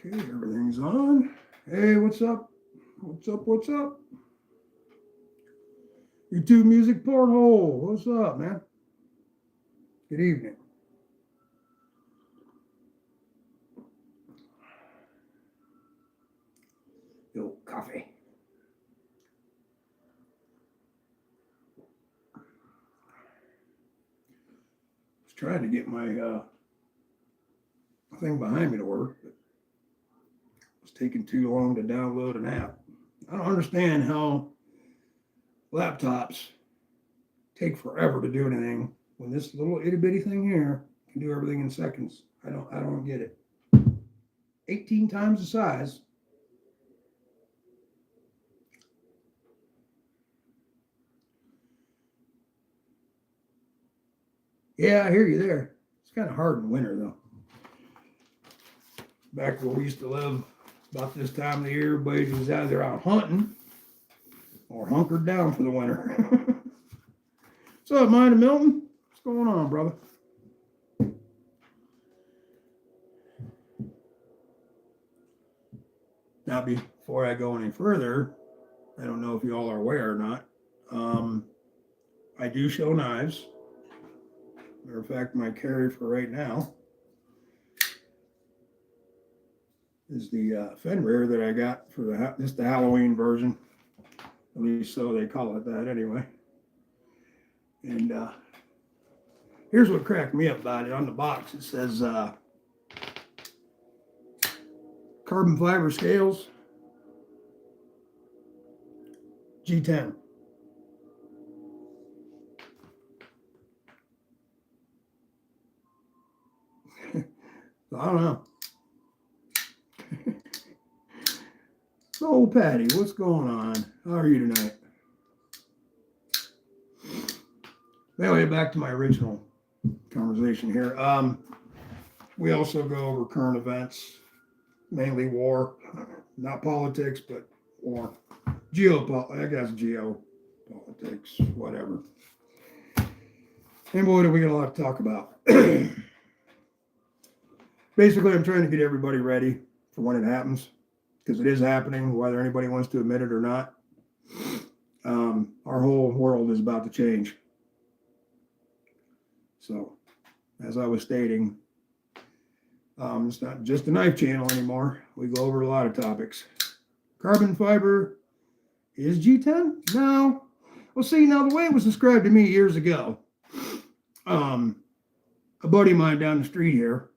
Okay, everything's on. Hey, what's up? What's up? What's up? YouTube Music Porthole. What's up, man? Good evening. Yo, coffee. I was trying to get my thing behind me to work, but it was taking too long to download an app. I don't understand how laptops take forever to do anything when this little itty bitty thing here can do everything in seconds. I don't get it. 18 times the size. Yeah, I hear you there. It's kind of hard in winter though. Back where we used to live, about this time of the year, everybody was either out hunting or hunkered down for the winter. What's up, Mind of Milton? What's going on, brother? Now, before I go any further, I don't know if you all are aware or not. I do show knives. Matter of fact, my carry for right now is the Fenrir that I got for just the Halloween version. At least so they call it that anyway. And here's what cracked me up about it. On the box, it says carbon fiber scales, G10. So I don't know. So, Patty, what's going on? How are you tonight? Anyway, back to my original conversation here. We also go over current events, mainly war, not politics, but war. I guess geopolitics, whatever. And boy, do we got a lot to talk about. Basically, I'm trying to get everybody ready for when it happens, because it is happening, whether anybody wants to admit it or not. Our whole world is about to change. So, as I was stating, it's not just a knife channel anymore. We go over a lot of topics. Carbon fiber is G10? No. Well, see, now the way it was described to me years ago, a buddy of mine down the street here,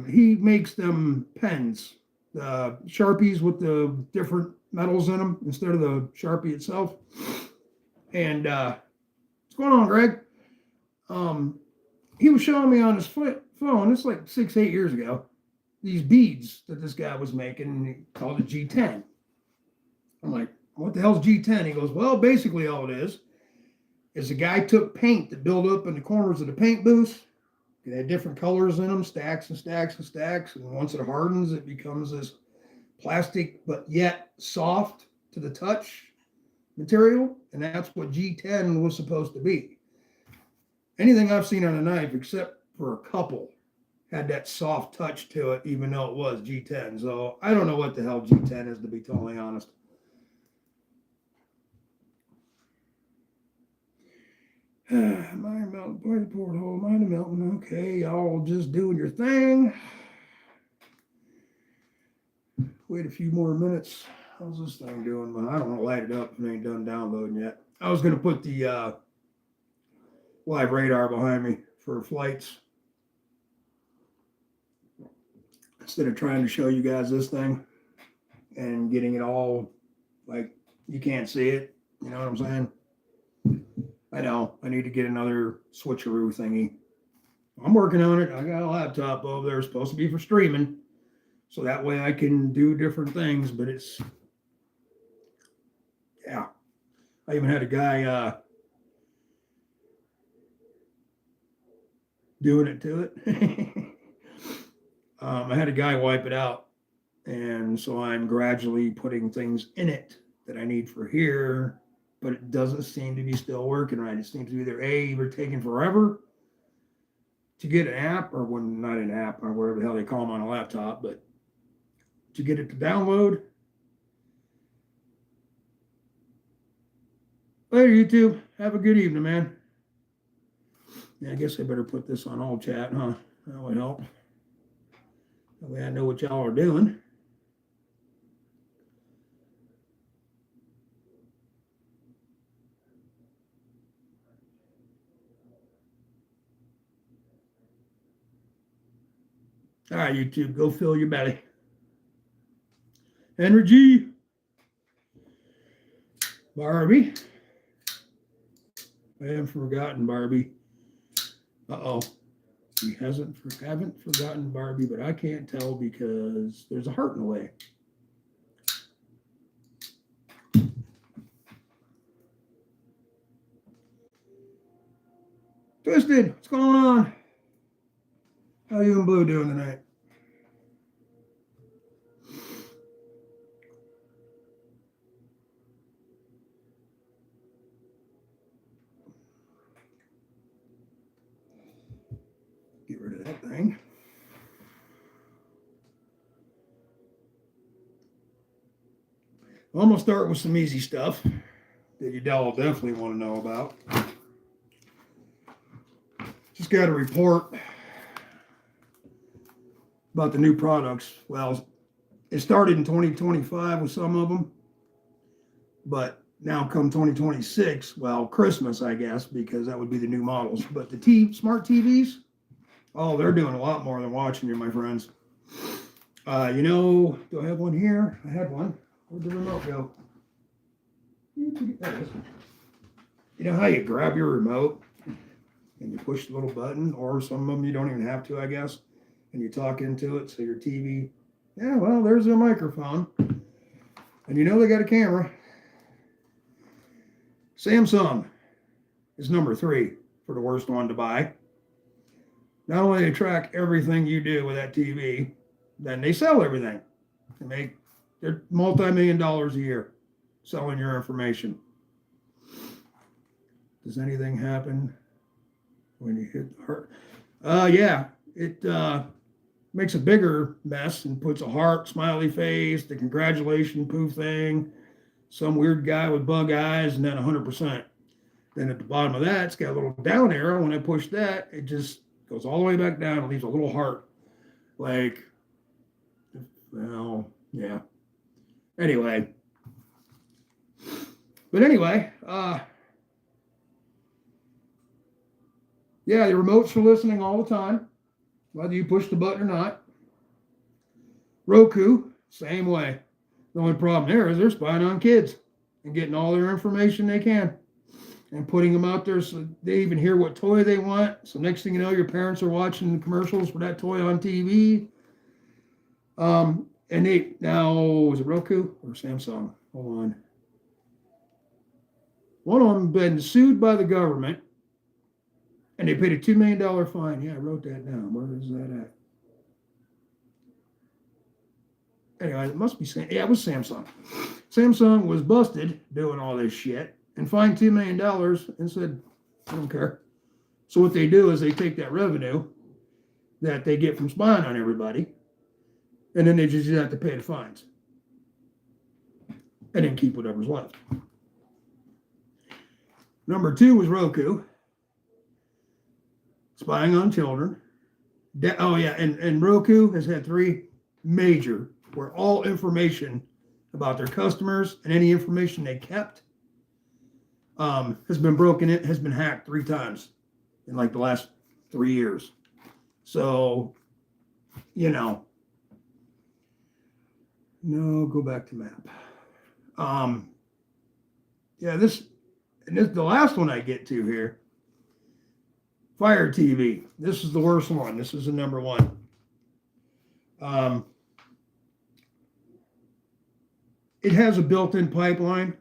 he makes them pens, Sharpies with the different metals in them instead of the Sharpie itself. And what's going on, Greg? He was showing me on his phone, it's like 6-8 years ago, these beads that this guy was making, and he called it G10. I'm like, what the hell's G10? He goes, well, basically all it is the guy took paint that built up in the corners of the paint booth. It had different colors in them, stacks and stacks and stacks. And once it hardens, it becomes this plastic, but yet soft to the touch material. And that's what G10 was supposed to be. Anything I've seen on a knife, except for a couple, had that soft touch to it, even though it was G10. So I don't know what the hell G10 is, to be totally honest. Mind of Milton, boy, the porthole, Mind of Milton. Okay, y'all just doing your thing. Wait a few more minutes. How's this thing doing? I don't want to light it up if it ain't done downloading yet. I was going to put the live radar behind me for flights, instead of trying to show you guys this thing and getting it all like you can't see it. You know what I'm saying? I know. I need to get another switcheroo thingy. I'm working on it. I got a laptop over there. It's supposed to be for streaming, so that way I can do different things. But it's, yeah. I even had a guy doing it to it. I had a guy wipe it out, and so I'm gradually putting things in it that I need for here, but it doesn't seem to be still working right. It seems to be either taking forever to get an app, or when not an app, or whatever the hell they call them on a laptop, but Did you get it to download? Later, YouTube. Have a good evening, man. Yeah, I guess I better put this on all chat, huh? That would help. That way I know what y'all are doing. All right, YouTube, go fill your belly. Henry G. Barbie. I haven't forgotten Barbie. Uh-oh. He haven't forgotten Barbie, but I can't tell because there's a heart in the way. Twisted, what's going on? How you and Blue doing tonight? Get rid of that thing. I'm going to start with some easy stuff that you all definitely want to know about. Just got a report about the new products. Well, it started in 2025 with some of them, but now come 2026, well, Christmas, I guess, because that would be the new models. But the smart TVs, oh, they're doing a lot more than watching you, my friends. Do I have one here? I had one. Where'd the remote go? There it is. You know how you grab your remote and you push the little button, or some of them you don't even have to, I guess, and you talk into it, so your TV, yeah, well, there's their microphone. And they got a camera. Samsung is number 3 for the worst one to buy. Not only they track everything you do with that TV, then they sell everything. They're multi-million dollars a year selling your information. Does anything happen when you hit the heart? Yeah, it makes a bigger mess and puts a heart, smiley face, the congratulation poof thing, some weird guy with bug eyes, and then 100%. Then at the bottom of that, it's got a little down arrow. When I push that, it just goes all the way back down and leaves a little heart. Yeah. Anyway. Yeah, the remotes are listening all the time, whether you push the button or not. Roku, same way. The only problem there is they're spying on kids and getting all their information they can and putting them out there so they even hear what toy they want. So next thing you know, your parents are watching the commercials for that toy on TV. And was it Roku or Samsung? Hold on. One of them been sued by the government, and they paid a $2 million fine. Yeah, I wrote that down. Where is that at? Anyway, it must be it was Samsung. Samsung was busted doing all this shit and fined $2 million and said, I don't care. So what they do is they take that revenue that they get from spying on everybody, and then they just have to pay the fines and then keep whatever's left. Number 2 was Roku, spying on children. And Roku has had 3 major, where all information about their customers and any information they kept has been broken. It has been hacked 3 times in the last 3 years. So, no, go back to map. The last one I get to here, Fire TV. This is the worst one. This is the number 1. It has a built-in pipeline.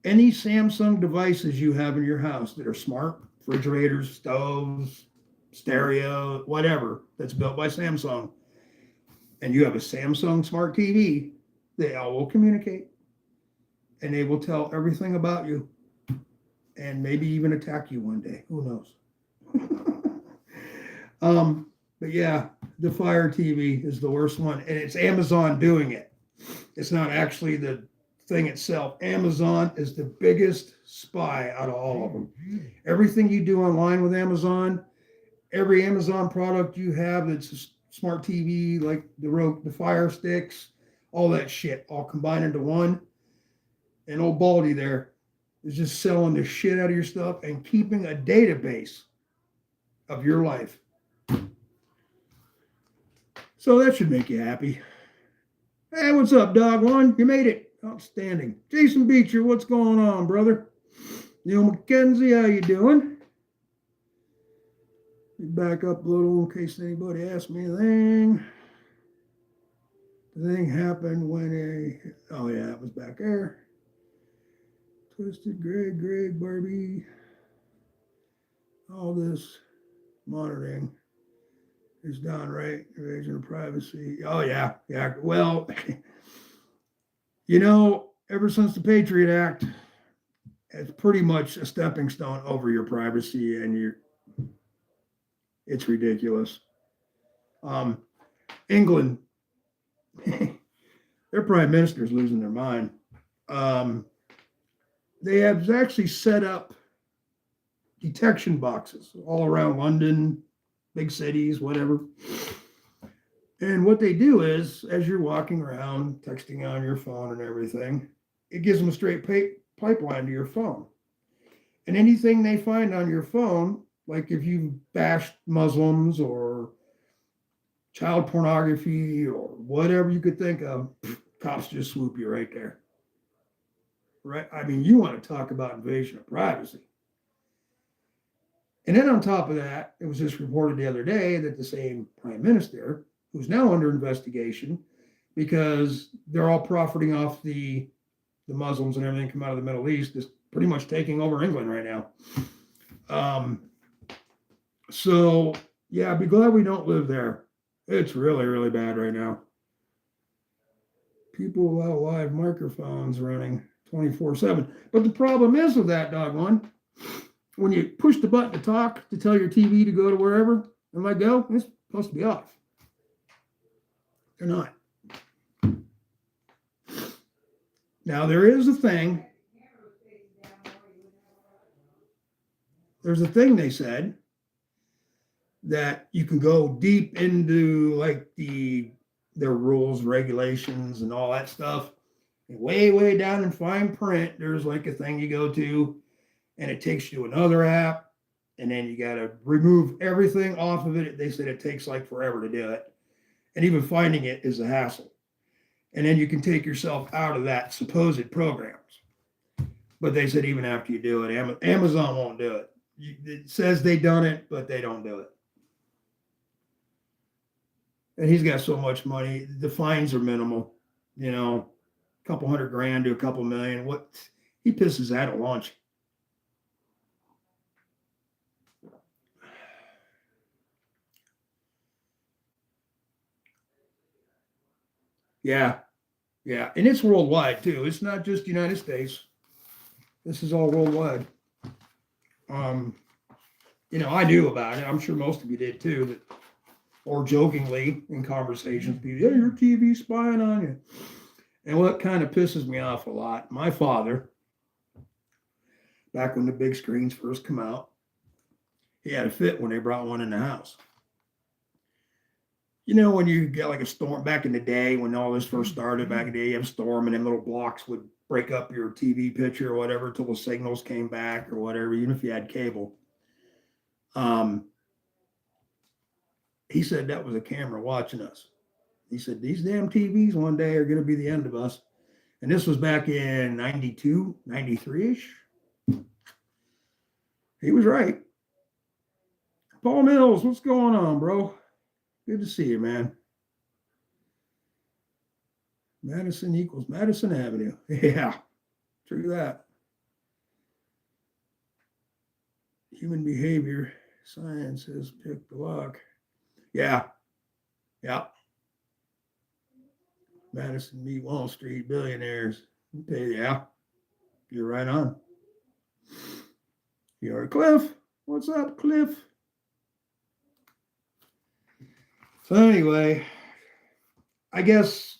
Any Samsung devices you have in your house that are smart, refrigerators, stoves, stereo, whatever, that's built by Samsung, and you have a Samsung smart TV, they all will communicate, and they will tell everything about you, and maybe even attack you one day. Who knows? But yeah, the Fire TV is the worst one, and it's Amazon doing it. It's not actually the thing itself. Amazon is the biggest spy out of all of them. Everything you do online with Amazon, every Amazon product you have that's a smart TV, like the Fire Sticks, all that shit, all combined into one. And old Baldy there is just selling the shit out of your stuff and keeping a database of your life. So that should make you happy. Hey, what's up, Dog One? You made it. Outstanding. Jason Beecher, what's going on, brother? Neil McKenzie, how you doing? Back up a little in case anybody asks me anything. The thing happened when oh yeah, it was back there. Twisted Greg, Barbie. All this monitoring is done, right? Invasion of privacy. Oh yeah. Well, ever since the Patriot Act, it's pretty much a stepping stone over your privacy, and it's ridiculous. England, their prime minister's losing their mind. They have actually set up detection boxes all around London, big cities, whatever. And what they do is, as you're walking around, texting on your phone and everything, it gives them a straight pipeline to your phone. And anything they find on your phone, like if you bashed Muslims or child pornography or whatever you could think of, cops just swoop you right there. Right? I mean, you want to talk about invasion of privacy. And then on top of that, it was just reported the other day that the same prime minister, who's now under investigation because they're all profiting off the Muslims and everything come out of the Middle East, is pretty much taking over England right now. So, yeah, I'd be glad we don't live there. It's really, really bad right now. People without live microphones running 24/7. But the problem is with that, Dog One, when you push the button to talk, to tell your TV to go to wherever and let go, it's supposed to be off. They're not. Now, there is a thing. There's a thing they said that you can go deep into like their rules, regulations, and all that stuff. And way, way down in fine print, there's like a thing you go to, and it takes you to another app, and then you got to remove everything off of it. They said it takes like forever to do it, and even finding it is a hassle. And then you can take yourself out of that supposed programs. But they said even after you do it, Amazon won't do it. It says they done it, but they don't do it. And he's got so much money. The fines are minimal, a couple $100,000 to a couple million. What he pisses that at lunch. Yeah. And it's worldwide too. It's not just United States. This is all worldwide. I knew about it. I'm sure most of you did too, or jokingly in conversations, people, yeah, your TV spying on you. And what kind of pisses me off a lot, my father, back when the big screens first come out, he had a fit when they brought one in the house. When you get like a storm back in the day, when all this first started back in the day, you have a storm and then little blocks would break up your TV picture or whatever until the signals came back or whatever, even if you had cable. He said that was a camera watching us. He said, these damn TVs one day are going to be the end of us. And this was back in 92, 93-ish. He was right. Paul Mills, what's going on, bro? Good to see you, man. Madison equals Madison Avenue. Yeah, true that. Human behavior, science has picked the lock. Yeah. Madison meet Wall Street billionaires. Okay, yeah, you're right on. You're Cliff. What's up, Cliff? So anyway, I guess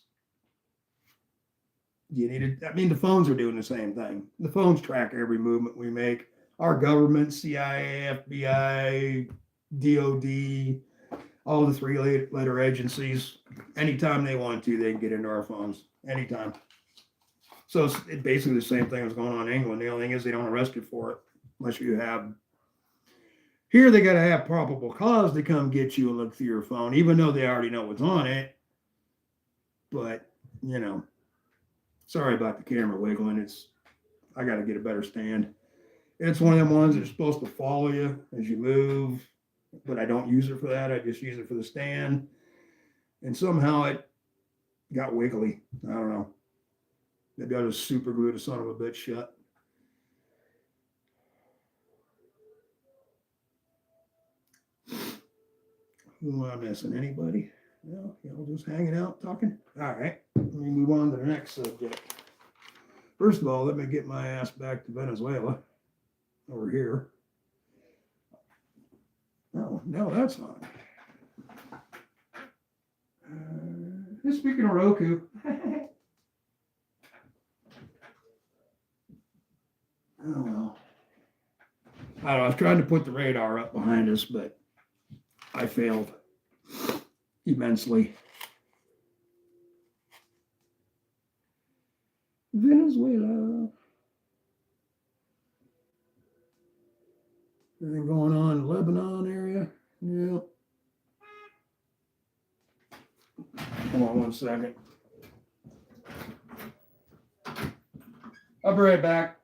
you need to, I mean, the phones are doing the same thing. The phones track every movement we make. Our government, CIA, FBI, DOD, all the three-letter agencies, anytime they want to, they can get into our phones. Anytime. So it's basically the same thing that's going on in England. The only thing is they don't arrest you for it unless you have. Here they got to have probable cause to come get you and look through your phone, even though they already know what's on it. But, you know, sorry about the camera wiggling. I got to get a better stand. It's one of them ones that are supposed to follow you as you move, but I don't use it for that. I just use it for the stand. And somehow it got wiggly. I don't know. Maybe I just super glued the son of a bitch shut. Who am I missing? Anybody? No, y'all just hanging out, talking? All right. Let me move on to the next subject. First of all, let me get my ass back to Venezuela. Over here. Oh, no, that's on. Speaking of Roku. Oh, well. I don't know. I was trying to put the radar up behind us, but I failed immensely. Venezuela. Anything going on in the Lebanon area? Yeah. Hold on one second. I'll be right back.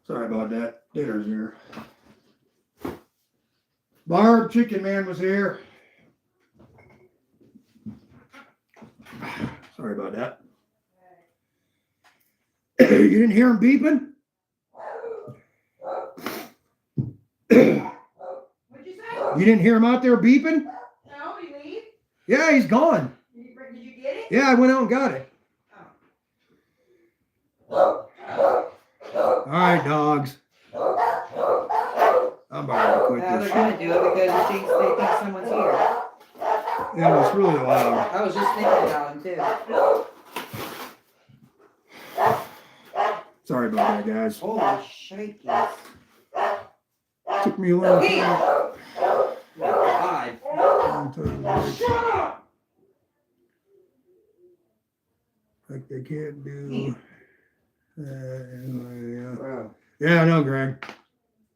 Sorry about that. Dinner's here. Barb, Chicken Man was here. Sorry about that. You didn't hear him beeping? What'd you say? You didn't hear him out there beeping? No, he leave? Yeah, he's gone. Did you get it? Yeah, I went out and got it. All right, dogs. I'm about to quit Now this they're shit. gonna do it because they think someone's here. Yeah, it's really loud. I was just thinking about him too. Sorry about that, guys. Holy shakes. Took me a long Hey! time. Oh, God. Long time to Shut up! like they can't do. Yeah. Bro. Yeah, I know, Greg.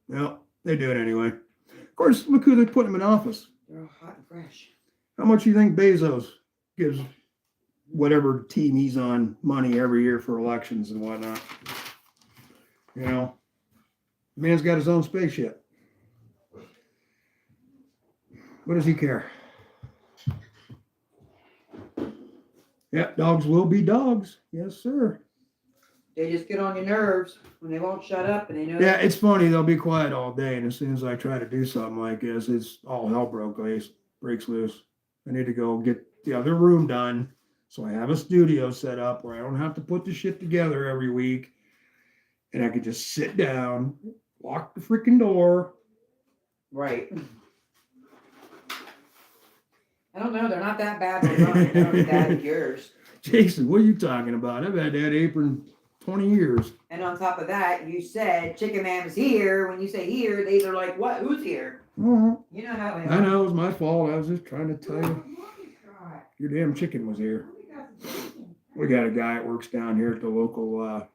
Well, they do it anyway. Of course, look who they put him in office. They're all hot and fresh. How much do you think Bezos gives whatever team he's on money every year for elections and whatnot? You know, the man's got his own spaceship. What does he care? Yeah, dogs will be dogs. Yes, sir. They just get on your nerves when they won't shut up and they know. Yeah, it's funny. They'll be quiet all day, and as soon as I try to do something like this, it's all hell breaks loose. I need to go get the other room done, so I have a studio set up where I don't have to put the shit together every week, and I can just sit down, lock the freaking door. Right. I don't know. They're not that bad. They're not as bad as yours. Jason, what are you talking about? I've had that apron 20 years. And on top of that, you said Chicken Man was here. When you say here, they're like, what? Who's here? Uh-huh. You know how they I are. know, it was my fault. I was just trying to tell you. Your damn chicken was here. We got a guy that works down here at the local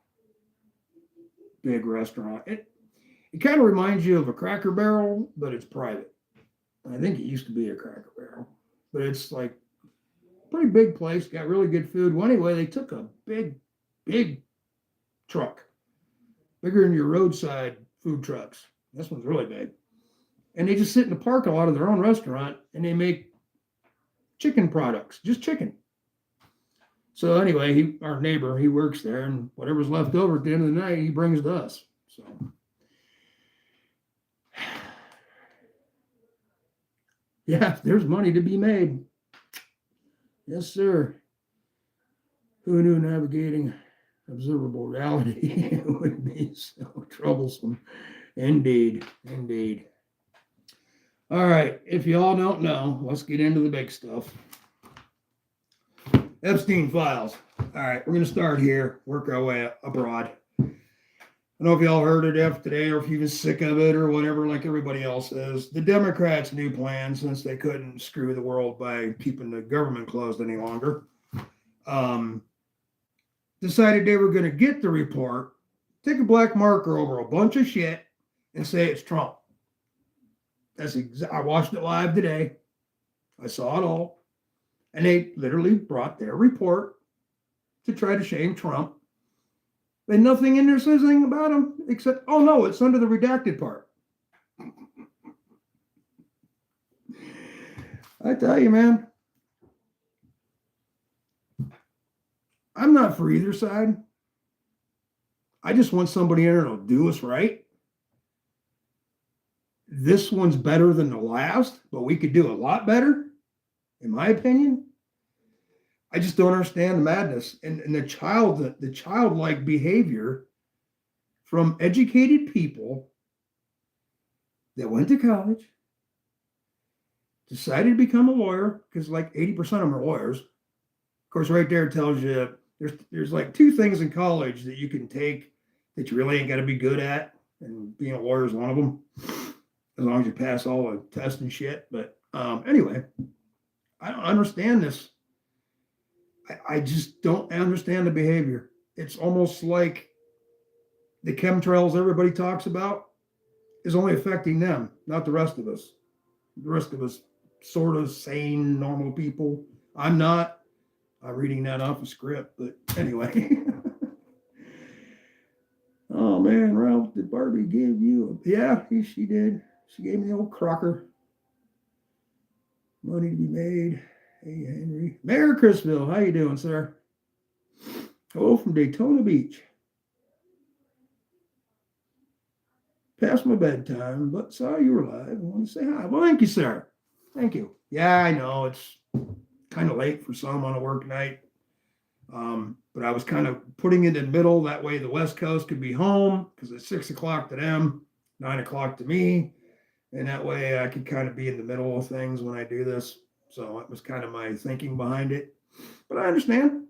big restaurant. It kind of reminds you of a Cracker Barrel, but it's private. I think it used to be a Cracker Barrel, but it's like pretty big place. Got really good food. Well, anyway, they took a big truck, bigger than your roadside food trucks. This one's really big. And they just sit in the parking lot of their own restaurant and they make chicken products, just chicken. So anyway, our neighbor, he works there, and whatever's left over at the end of the night, he brings to us. So yeah, there's money to be made. Yes, sir. Who knew navigating observable reality would be so troublesome? Indeed, indeed. All right, if you all don't know, let's get into the big stuff. Epstein files. All right, we're going to start here, work our way abroad. I don't know if y'all heard it after today or if you've been sick of it or whatever, like everybody else is. The Democrats' new plan, since they couldn't screw the world by keeping the government closed any longer, decided they were going to get the report, take a black marker over a bunch of shit, and say it's Trump. I watched it live today. I saw it all. And they literally brought their report to try to shame Trump. And nothing in there says anything about him except, oh no, it's under the redacted part. I tell you, man, I'm not for either side. I just want somebody in there that'll do us right. This one's better than the last, but we could do a lot better, in my opinion. I just don't understand the madness and the childlike behavior from educated people that went to college, decided to become a lawyer, because like 80% of them are lawyers. Of course, right there it tells you there's like two things in college that you can take that you really ain't got to be good at, and being a lawyer is one of them, as long as you pass all the tests and shit. But anyway, I don't understand this. I just don't understand the behavior. It's almost like the chemtrails everybody talks about is only affecting them, not the rest of us. The rest of us sort of sane, normal people. I'm not. I'm reading that off a script, but anyway. Oh man, Ralph, did Barbie give you yeah, she did. She gave me the old crocker. Money to be made. Hey, Henry. Mayor Chrisville, how you doing, sir? Hello from Daytona Beach. Past my bedtime, but saw you were live. I want to say hi. Well, thank you, sir. Thank you. Yeah, I know it's kind of late for some on a work night. But I was kind of putting it in the middle. That way the West Coast could be home because it's 6 o'clock to them, 9 o'clock to me. And that way I could kind of be in the middle of things when I do this. So it was kind of my thinking behind it. But I understand.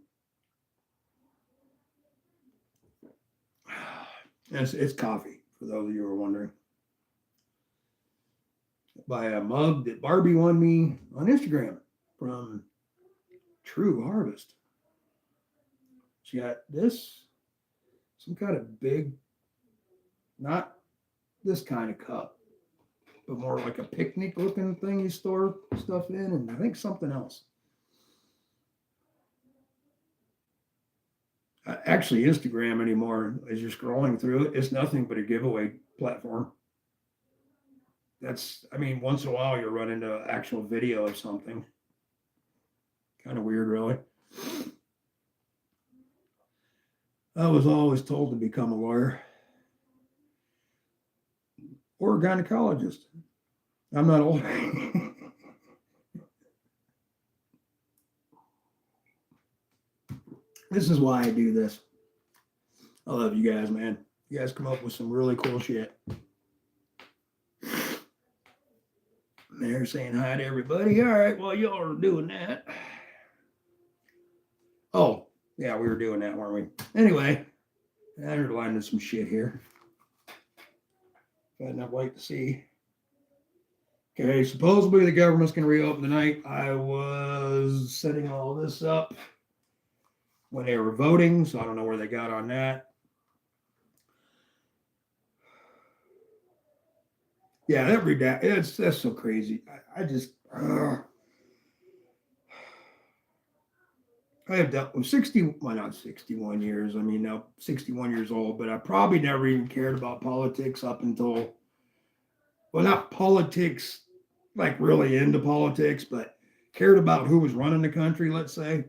And it's coffee, for those of you who are wondering. By a mug that Barbie won me on Instagram from True Harvest. She got this, some kind of big, not this kind of cup, but more like a picnic looking thing you store stuff in, and I think something else. Actually, Instagram anymore, as you're scrolling through it, it's nothing but a giveaway platform. Once in a while you'll run into an actual video of something. Kind of weird, really. I was always told to become a lawyer or a gynecologist. I'm not old. This is why I do this. I love you guys, man. You guys come up with some really cool shit. They're saying hi to everybody. All right, well, y'all are doing that. Oh, yeah, we were doing that, weren't we? Anyway, I underlined some shit here. I'd not like to see. Okay, supposedly the government's going to reopen tonight. I was setting all this up when they were voting, so I don't know where they got on that. Yeah, that's so crazy. I have dealt with 61 years. I mean, now 61 years old, but I probably never even cared about politics up until, well, not politics, like really into politics, but cared about who was running the country, let's say,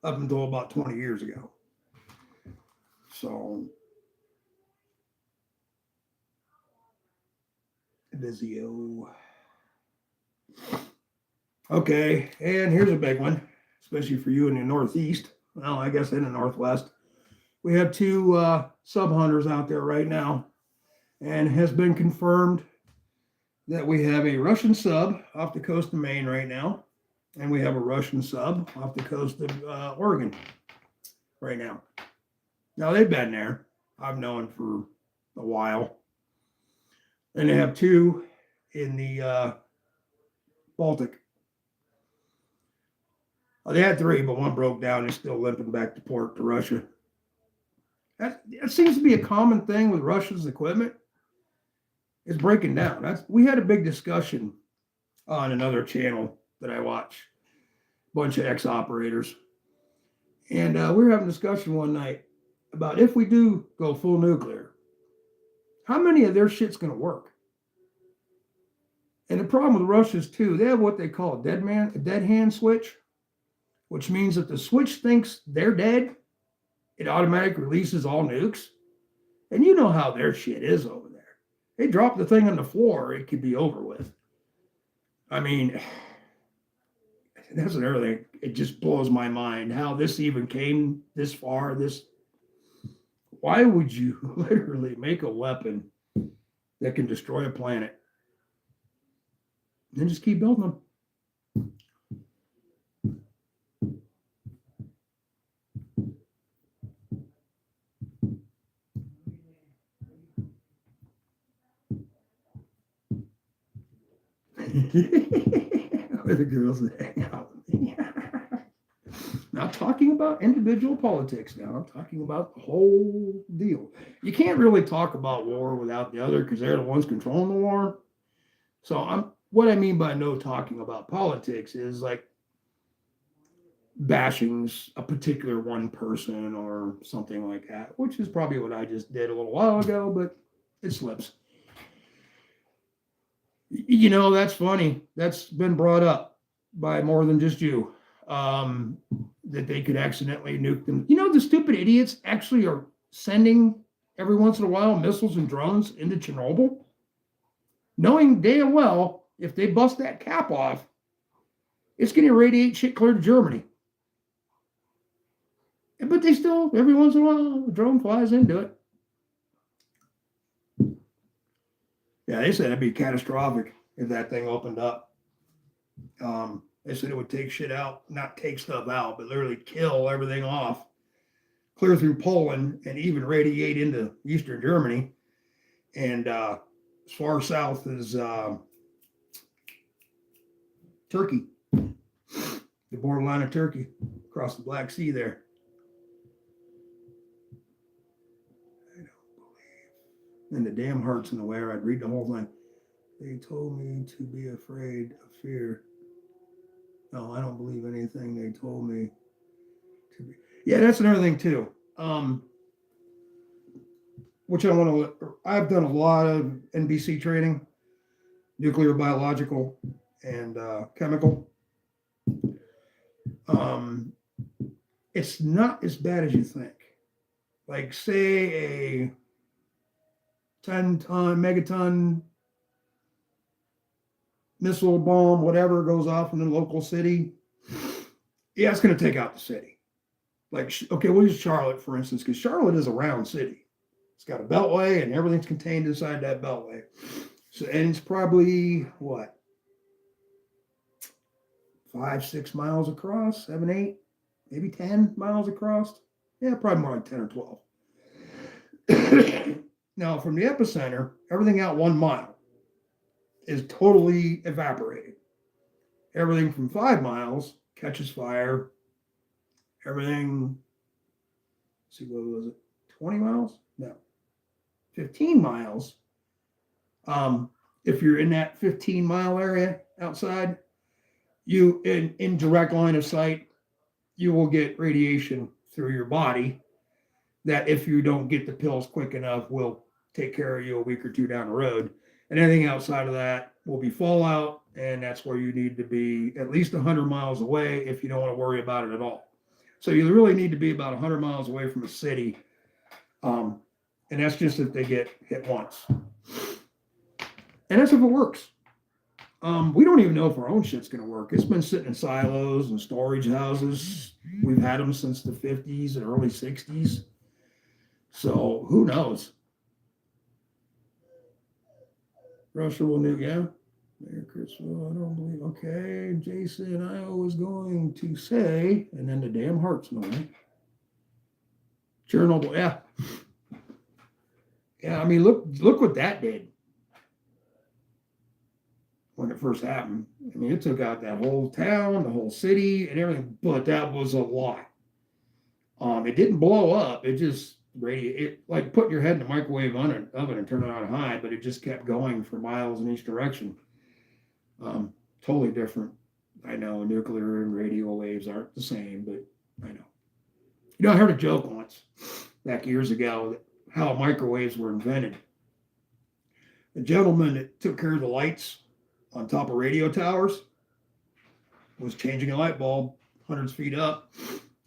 up until about 20 years ago. So, Vizio. Okay, and here's a big one, especially for you in the Northeast. Well, I guess in the Northwest. We have two sub hunters out there right now, and it has been confirmed that we have a Russian sub off the coast of Maine right now, and we have a Russian sub off the coast of Oregon right now. Now, they've been there. I've known for a while. And they have two in the Baltic. Well, they had three, but one broke down and is still limping back to port to Russia. That seems to be a common thing with Russia's equipment. It's breaking down. We had a big discussion on another channel that I watch, a bunch of ex-operators. And we were having a discussion one night about if we do go full nuclear, how many of their shit's going to work? And the problem with Russia is, too, they have what they call a dead hand switch, which means that the switch thinks they're dead, it automatically releases all nukes. And you know how their shit is over there. They drop the thing on the floor, it could be over with. I mean, that's another thing. It just blows my mind how this even came this far. Why would you literally make a weapon that can destroy a planet? And just keep building them. Where the girls that hang out with me. Not talking about individual politics now. I'm talking about the whole deal. You can't really talk about war without the other because they're the ones controlling the war. So what I mean by no talking about politics is like bashing a particular one person or something like that, which is probably what I just did a little while ago, but it slips. You know, that's funny. That's been brought up by more than just you, that they could accidentally nuke them. You know, the stupid idiots actually are sending every once in a while missiles and drones into Chernobyl, knowing damn well if they bust that cap off, it's going to radiate shit clear to Germany. But they still, every once in a while, a drone flies into it. Yeah, they said it'd be catastrophic if that thing opened up. They said it would take shit out, not take stuff out, but literally kill everything off, clear through Poland, and even radiate into Eastern Germany. And as far south as Turkey, the borderline of Turkey, across the Black Sea there. And the damn heart's in the way, or I'd read the whole thing. They told me to be afraid of fear. No, I don't believe anything they told me to be. Yeah, that's another thing too. Which I've done a lot of NBC training, nuclear, biological, and chemical. It's not as bad as you think. Like, say a 10-ton, megaton missile bomb, whatever, goes off in the local city. Yeah, it's going to take out the city. Like, okay, we'll use Charlotte, for instance, because Charlotte is a round city. It's got a beltway, and everything's contained inside that beltway. So, and it's probably, 5-6 miles across, 7, 8, maybe 10 miles across. Yeah, probably more like 10 or 12. Now, from the epicenter, everything out 1 mile is totally evaporated. Everything from 5 miles catches fire. Everything, let's see, what was it? 20 miles? No. 15 miles. If you're in that 15-mile area outside, you in direct line of sight, you will get radiation through your body that if you don't get the pills quick enough will take care of you a week or two down the road. And anything outside of that will be fallout, and that's where you need to be at least 100 miles away if you don't want to worry about it at all. So you really need to be about 100 miles away from a city, and that's just if they get hit once. And that's if it works. We don't even know if our own shit's going to work. It's been sitting in silos and storage houses. We've had them since the 50s and early 60s. So who knows? Russia will new, yeah. Mayor Chriswell, I don't believe. Okay, Jason, I was going to say, and then the damn heart's knowing. Chernobyl, yeah. Yeah, I mean, look what that did when it first happened. I mean, it took out that whole town, the whole city, and everything. But that was a lot. It didn't blow up. It just it like putting your head in a microwave oven and turn it on high, but it just kept going for miles in each direction. Totally different. I know nuclear and radio waves aren't the same, but I know. You know, I heard a joke once back years ago how microwaves were invented. The gentleman that took care of the lights on top of radio towers was changing a light bulb hundreds of feet up,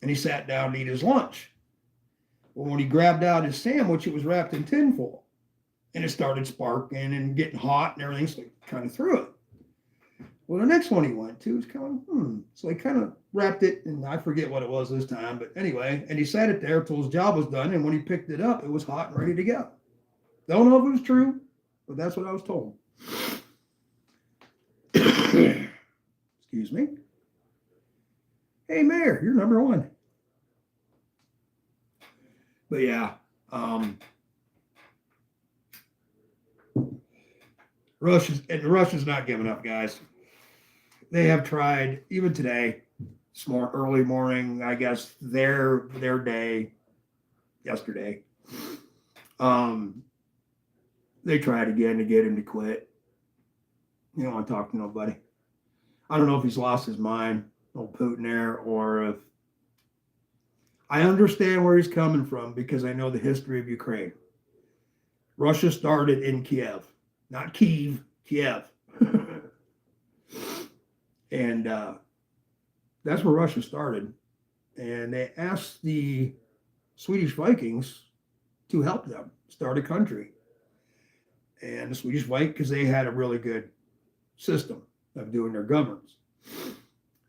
and he sat down to eat his lunch. Well, when he grabbed out his sandwich, it was wrapped in tinfoil, and it started sparking and getting hot and everything, so he kind of threw it. Well, the next one he went to was kind of, So he kind of wrapped it, and I forget what it was this time, but anyway, and he sat it there until his job was done, and when he picked it up, it was hot and ready to go. Don't know if it was true, but that's what I was told. Excuse me. Hey, Mayor, you're number one. But yeah, Russia's not giving up, guys. They have tried, even today, early morning, I guess, their day, yesterday. They tried again to get him to quit. You don't want to talk to nobody. I don't know if he's lost his mind, old Putin there, or if I understand where he's coming from because I know the history of Ukraine. Russia started in Kiev, not Kyiv, Kiev. And that's where Russia started. And they asked the Swedish Vikings to help them start a country. And the Swedish Vikings, because they had a really good system of doing their governance.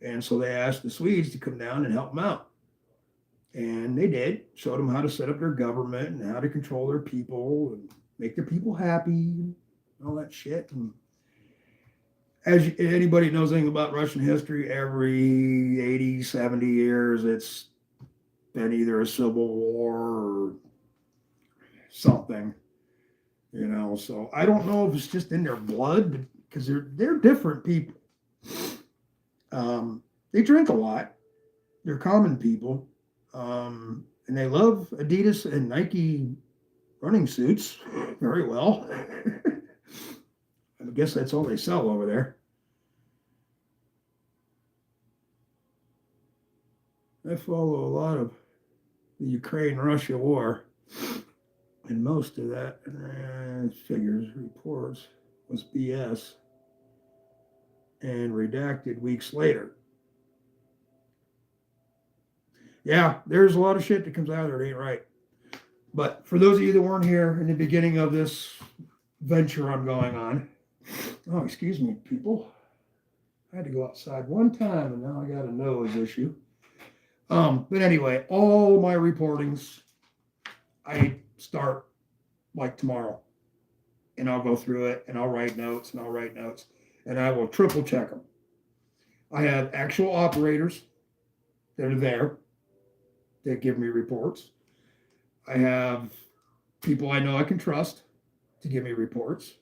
And so they asked the Swedes to come down and help them out. And they did, showed them how to set up their government and how to control their people and make their people happy and all that shit. And as anybody knows anything about Russian history, every 80, 70 years, it's been either a civil war or something, you know. So I don't know if it's just in their blood because they're different people. They drink a lot. They're common people. And they love Adidas and Nike running suits very well. I guess that's all they sell over there. I follow a lot of the Ukraine-Russia war, and most of that figures, reports, was BS and redacted weeks later. Yeah, there's a lot of shit that comes out of there that ain't right. But for those of you that weren't here in the beginning of this venture I'm going on, oh, excuse me, people. I had to go outside one time, and now I got a nose issue. But anyway, all my reportings, I start like tomorrow. And I'll go through it, and I'll write notes, and I will triple check them. I have actual operators that are there that give me reports. I have people I know I can trust to give me reports.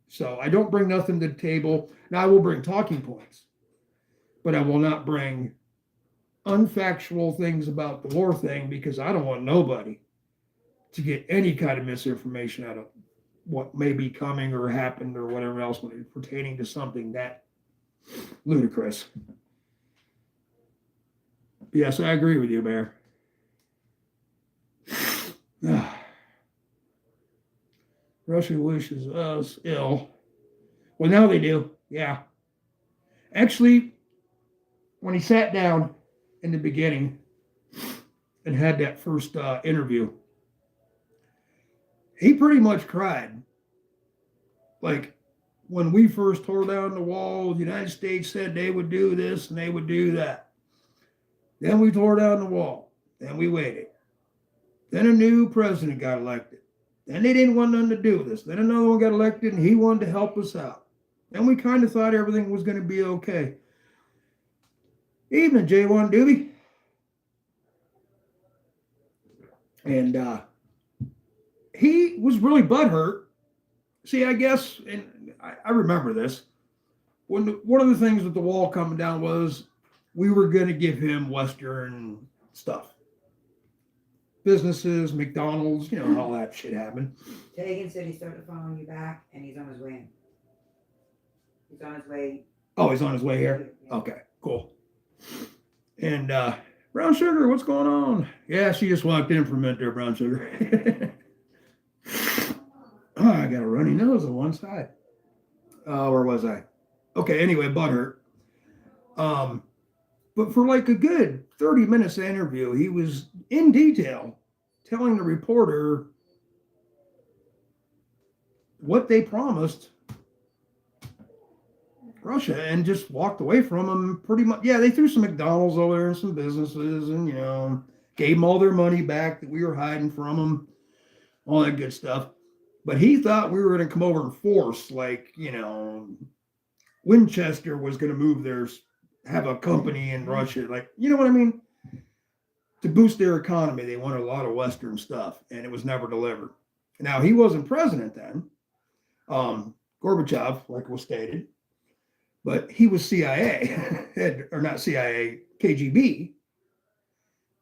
So I don't bring nothing to the table. Now, I will bring talking points, but I will not bring unfactual things about the war thing because I don't want nobody to get any kind of misinformation out of what may be coming or happened or whatever else pertaining to something that ludicrous. Yes, I agree with you, Bear. Russia wishes us ill. Well, now they do. Yeah. Actually, when he sat down in the beginning and had that first interview, he pretty much cried. Like when we first tore down the wall, the United States said they would do this and they would do that. Then we tore down the wall. Then we waited. Then a new president got elected. Then they didn't want nothing to do with this. Then another one got elected and he wanted to help us out. Then we kind of thought everything was going to be okay. Evening, J1 Doobie. And he was really butthurt. See, I guess, and I remember this, one of the things with the wall coming down was we were going to give him Western stuff. Businesses, McDonald's, all that shit happened. Tegan said he started following you back, and he's on his way in. He's on his way. Oh, he's on his way here? Yeah. Okay, cool. And Brown Sugar, what's going on? Yeah, she just walked in from mint there, Brown Sugar. Oh, I got a runny nose on one side. Where was I? Okay, anyway, butthurt. But for like a good 30 minutes of interview, he was in detail telling the reporter what they promised Russia and just walked away from him pretty much. Yeah, they threw some McDonald's over there and some businesses and, gave them all their money back that we were hiding from them, all that good stuff. But he thought we were going to come over in force, like, Winchester was going to move theirs, have a company in Russia, like, you know what I mean? To boost their economy, they wanted a lot of Western stuff, and it was never delivered. Now, he wasn't president then, Gorbachev, like was stated, but he was CIA, or not CIA, KGB,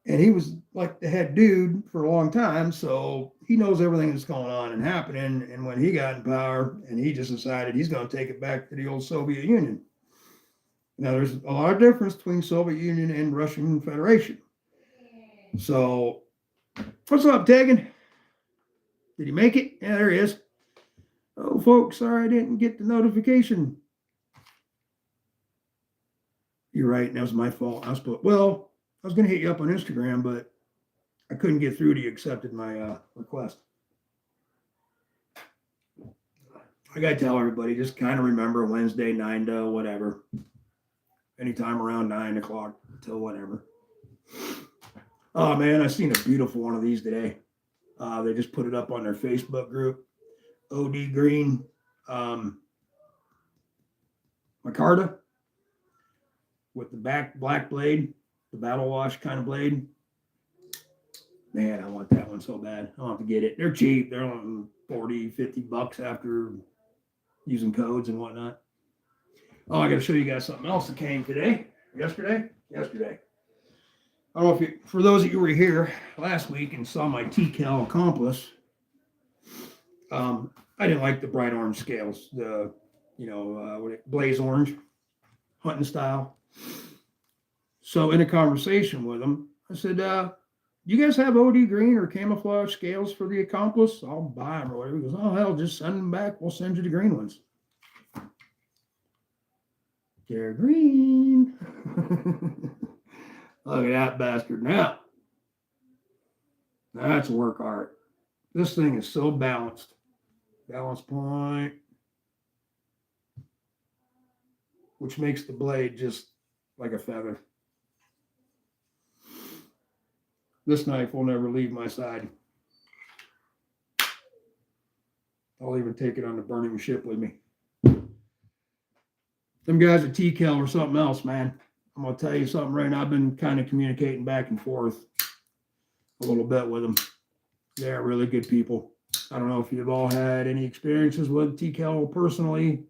and he was like the head dude for a long time, so he knows everything that's going on and happening, and when he got in power, and he just decided he's going to take it back to the old Soviet Union. Now, there's a lot of difference between Soviet Union and Russian Federation. So, what's up, Tegan? Did he make it? Yeah, there he is. Oh, folks, sorry I didn't get the notification. You're right, that was my fault. I was going to hit you up on Instagram, but I couldn't get through to you. Accepted my request. I got to tell everybody, just kind of remember Wednesday, 9 to whatever. Anytime around 9 o'clock till whatever. Oh, man, I seen a beautiful one of these today. They just put it up on their Facebook group. OD Green micarta with the back black blade, the battle wash kind of blade. Man, I want that one so bad. I'll have to get it. They're cheap. They're on $40-$50 after using codes and whatnot. Oh, I got to show you guys something else that came today. Yesterday. I don't know if you, for those of you who were here last week and saw my TCal accomplice, I didn't like the bright orange scales, the, blaze orange, hunting style. So in a conversation with him, I said, you guys have OD green or camouflage scales for the accomplice? I'll buy them or whatever. He goes, oh, hell, just send them back. We'll send you the green ones. They're green. Look at that bastard. Now, that's work art. This thing is so balanced. Balance point. Which makes the blade just like a feather. This knife will never leave my side. I'll even take it on the burning ship with me. Them guys at TCal or something else, man. I'm going to tell you something right now. I've been kind of communicating back and forth a little bit with them. They're really good people. I don't know if you've all had any experiences with TCal personally,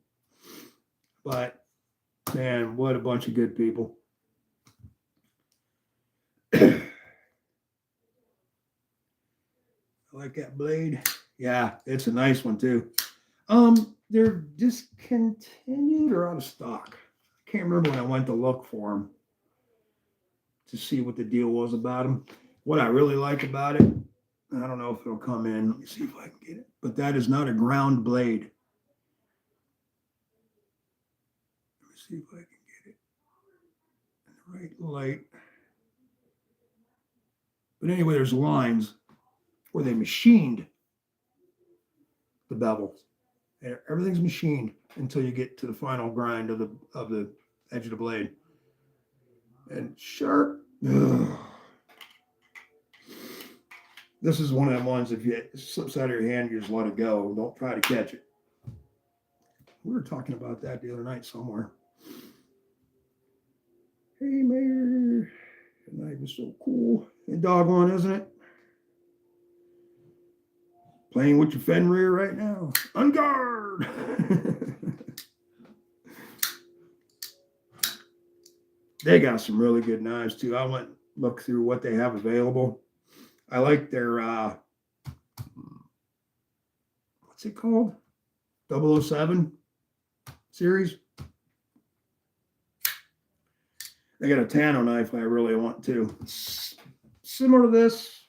but man, what a bunch of good people. I like that blade. Yeah, it's a nice one too. They're discontinued or out of stock. I can't remember when I went to look for them to see what the deal was about them. What I really like about it, I don't know if it'll come in. Let me see if I can get it. But that is not a ground blade. Let me see if I can get it in the right light. But anyway, there's lines where they machined the bevel. And everything's machined until you get to the final grind of the edge of the blade. And sharp. Ugh. This is one of them ones, if it slips out of your hand, you just let it go. Don't try to catch it. We were talking about that the other night somewhere. Hey, Mayor. The knife is so cool. And doggone, isn't it? Playing with your Fenrir right now. On guard! They got some really good knives, too. I went and looked through what they have available. I like their, what's it called? 007 series. They got a Tano knife I really want too. It's similar to this.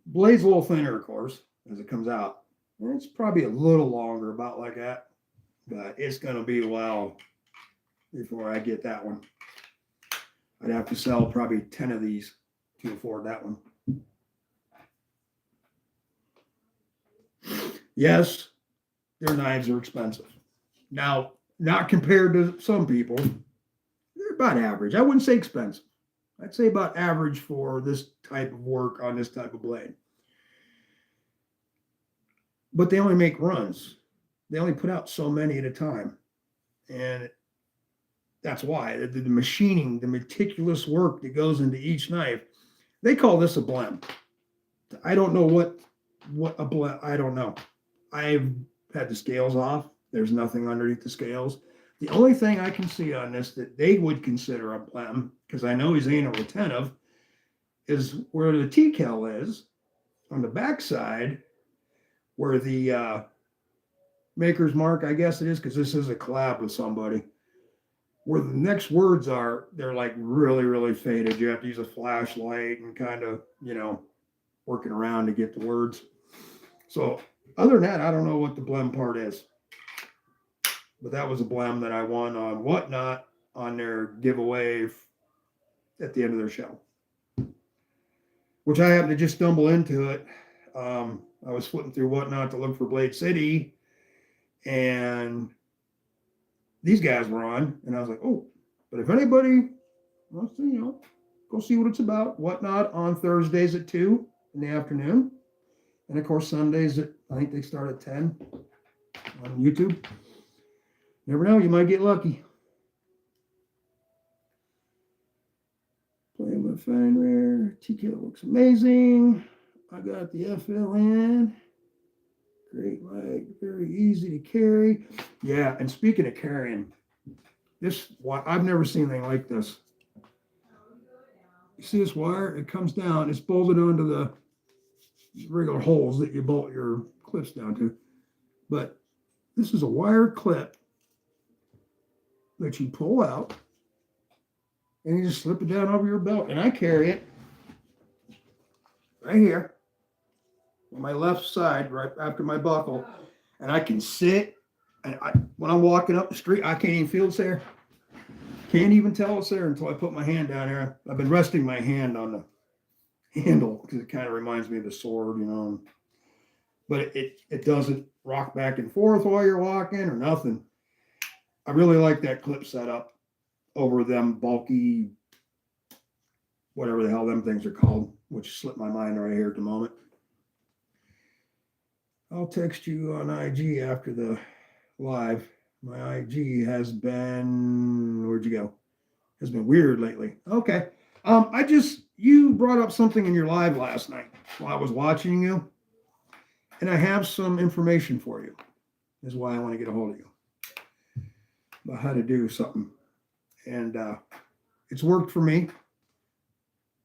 Blade's a little thinner, of course, as it comes out. And it's probably a little longer, about like that. But it's going to be a while before I get that one. I'd have to sell probably 10 of these to afford that one. Yes, their knives are expensive. Now, not compared to some people, they're about average. I wouldn't say expensive. I'd say about average for this type of work on this type of blade. But they only make runs. They only put out so many at a time. And that's why the machining, the meticulous work that goes into each knife, they call this a blem. I don't know what a blem, I don't know. I've had the scales off. There's nothing underneath the scales. The only thing I can see on this that they would consider a blem, because I know he's anal retentive, is where the T-cal is on the backside, where the maker's mark, I guess it is, because this is a collab with somebody. Where the next words are, they're like really, really faded. You have to use a flashlight and kind of, working around to get the words. So other than that, I don't know what the blem part is. But that was a blem that I won on Whatnot on their giveaway at the end of their show. Which I happened to just stumble into it. I was flipping through Whatnot to look for Blade City. And these guys were on, and I was like, oh, but if anybody wants to, go see what it's about. Whatnot on Thursdays at 2 in the afternoon. And of course, Sundays I think they start at 10 on YouTube. Never know, you might get lucky. Playing with Fenrir. T-cal looks amazing. I got the FLN. Great light, very easy to carry. Yeah, and speaking of carrying, I've never seen anything like this. You see this wire? It comes down. It's bolted onto the regular holes that you bolt your clips down to. But this is a wire clip that you pull out, and you just slip it down over your belt. And I carry it right here on my left side, right after my buckle, and I can sit. And when I'm walking up the street, I can't even feel it's there. Can't even tell it's there until I put my hand down there. I've been resting my hand on the handle because it kind of reminds me of the sword, But it doesn't rock back and forth while you're walking or nothing. I really like that clip setup over them bulky, whatever the hell them things are called, which slipped my mind right here at the moment. I'll text you on IG after the live. My IG has been, where'd you go? Has been weird lately. Okay. You brought up something in your live last night while I was watching you, and I have some information for you. Is why I want to get a hold of you about how to do something. And it's worked for me.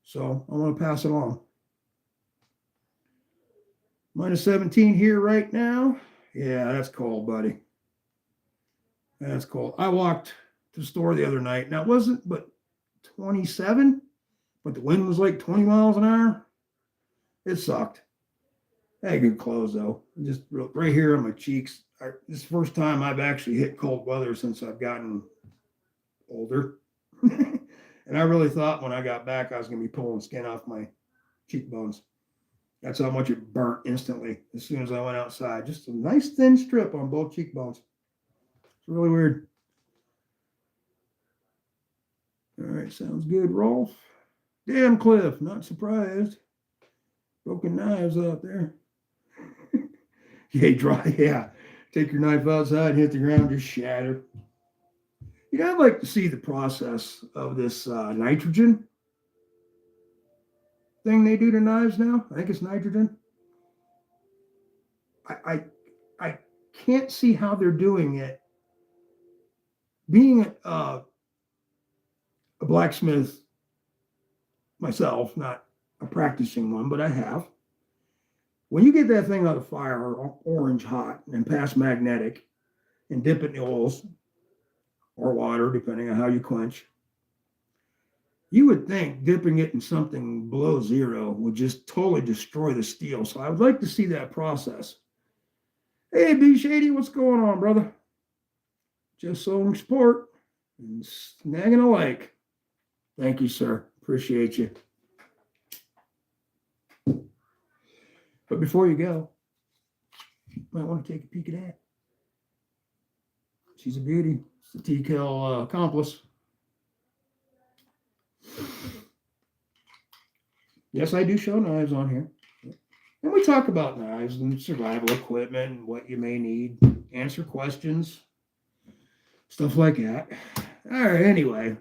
So I want to pass it on. Minus 17 here right now. Yeah, that's cold, buddy. That's cold. I walked to the store the other night. Now, it wasn't but 27, but the wind was like 20 miles an hour. It sucked. I had good clothes though. Just right here on my cheeks. This is the first time I've actually hit cold weather since I've gotten older. And I really thought when I got back I was going to be pulling skin off my cheekbones. That's how much it burnt instantly as soon as I went outside. Just a nice thin strip on both cheekbones. It's really weird. All right, sounds good, Rolf. Damn, Cliff, not surprised. Broken knives out there. Yeah, dry, yeah. Take your knife outside, hit the ground, just shatter. You know, I'd like to see the process of this nitrogen thing they do to knives now. I think it's nitrogen. I can't see how they're doing it. Being a blacksmith myself, not a practicing one, but I have. When you get that thing out of fire, orange hot, and past magnetic, and dip it in the oils or water, depending on how you quench, you would think dipping it in something below zero would just totally destroy the steel. So I would like to see that process. Hey, B Shady, what's going on, brother? Just sowing sport and snagging a lake. Thank you, sir. Appreciate you. But before you go, you might want to take a peek at that. She's a beauty. It's the TKL accomplice. Yes, I do show knives on here. And we talk about knives and survival equipment and what you may need, answer questions, stuff like that. All right, anyway.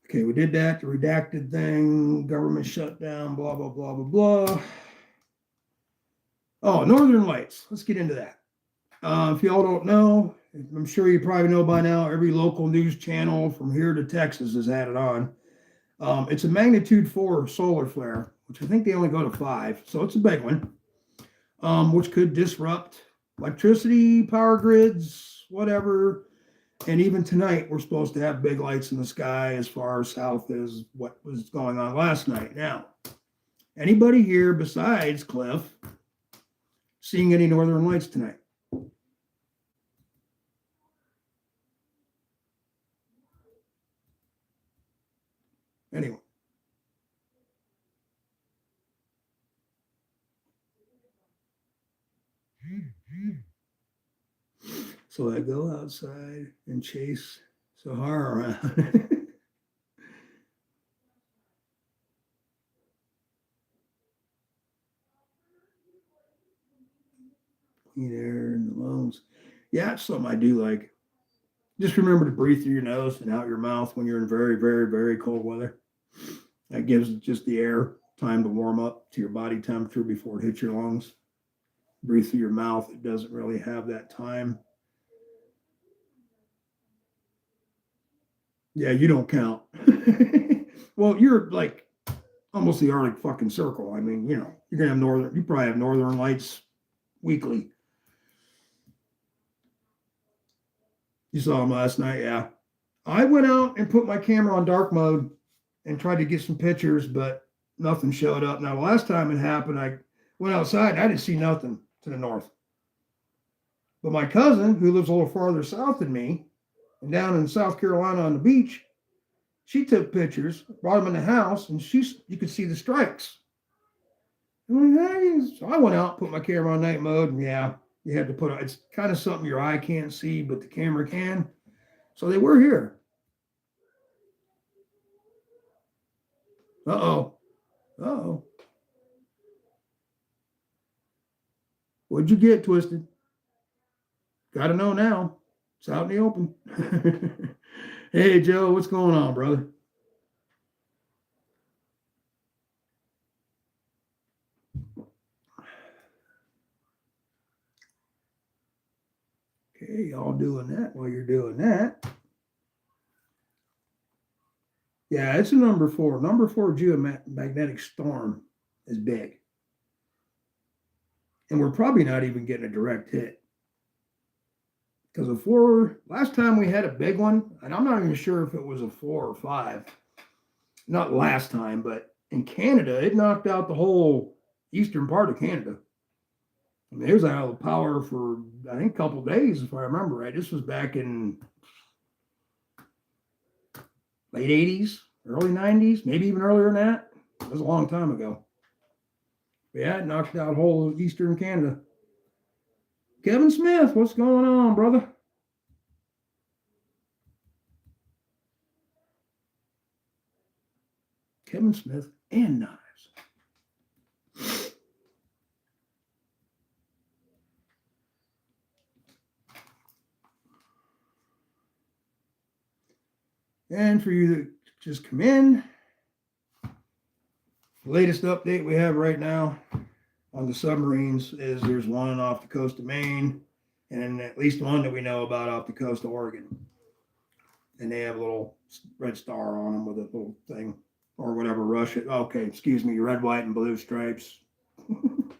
Okay, we did that, the redacted thing, government shutdown, blah, blah, blah, blah, blah. Oh, Northern Lights. Let's get into that. If y'all don't know, I'm sure you probably know by now, every local news channel from here to Texas has had it on. It's a magnitude 4 solar flare, which I think they only go to 5, so it's a big one, which could disrupt electricity, power grids, whatever. And even tonight, we're supposed to have big lights in the sky as far south as what was going on last night. Now, anybody here besides Cliff seeing any northern lights tonight? Anyway. So I go outside and chase Sahara around. Clean air in the lungs. Yeah, it's something I do like. Just remember to breathe through your nose and out your mouth when you're in very, very, very cold weather. That gives just the air time to warm up to your body temperature before it hits your lungs. Breathe through your mouth. It doesn't really have that time. Yeah, you don't count. Well, you're like almost the Arctic fucking Circle. I mean, you know, you're gonna have you probably have northern lights weekly. You saw them last night, yeah. I went out and put my camera on dark mode and tried to get some pictures, but nothing showed up. Now, the last time it happened, I went outside and I didn't see nothing to the north. But my cousin, who lives a little farther south than me, and down in South Carolina on the beach, she took pictures, brought them in the house, and you could see the strikes. So I went out, put my camera on night mode, and yeah, you had to put it's kind of something your eye can't see, but the camera can. So they were here. Uh-oh. Uh-oh. What'd you get, Twisted? Gotta know now. It's out in the open. Hey, Joe, what's going on, brother? Okay, y'all doing that while you're doing that. Yeah, it's a number 4. Number 4 geomagnetic storm is big. And we're probably not even getting a direct hit. Because last time we had a big one, and I'm not even sure if it was a 4 or 5. Not last time, but in Canada, it knocked out the whole eastern part of Canada. I mean, it was out of power for, I think, a couple of days, if I remember right. This was back in late 80s, early 90s, maybe even earlier than that. It was a long time ago. But yeah, it knocked out whole of eastern Canada. Kevin Smith, what's going on, brother? Kevin Smith and knives. And for you that just come in, the latest update we have right now on the submarines is there's one off the coast of Maine and at least one that we know about off the coast of Oregon. And they have a little red star on them with a little thing or whatever, Russia. Okay, excuse me, red, white, and blue stripes. And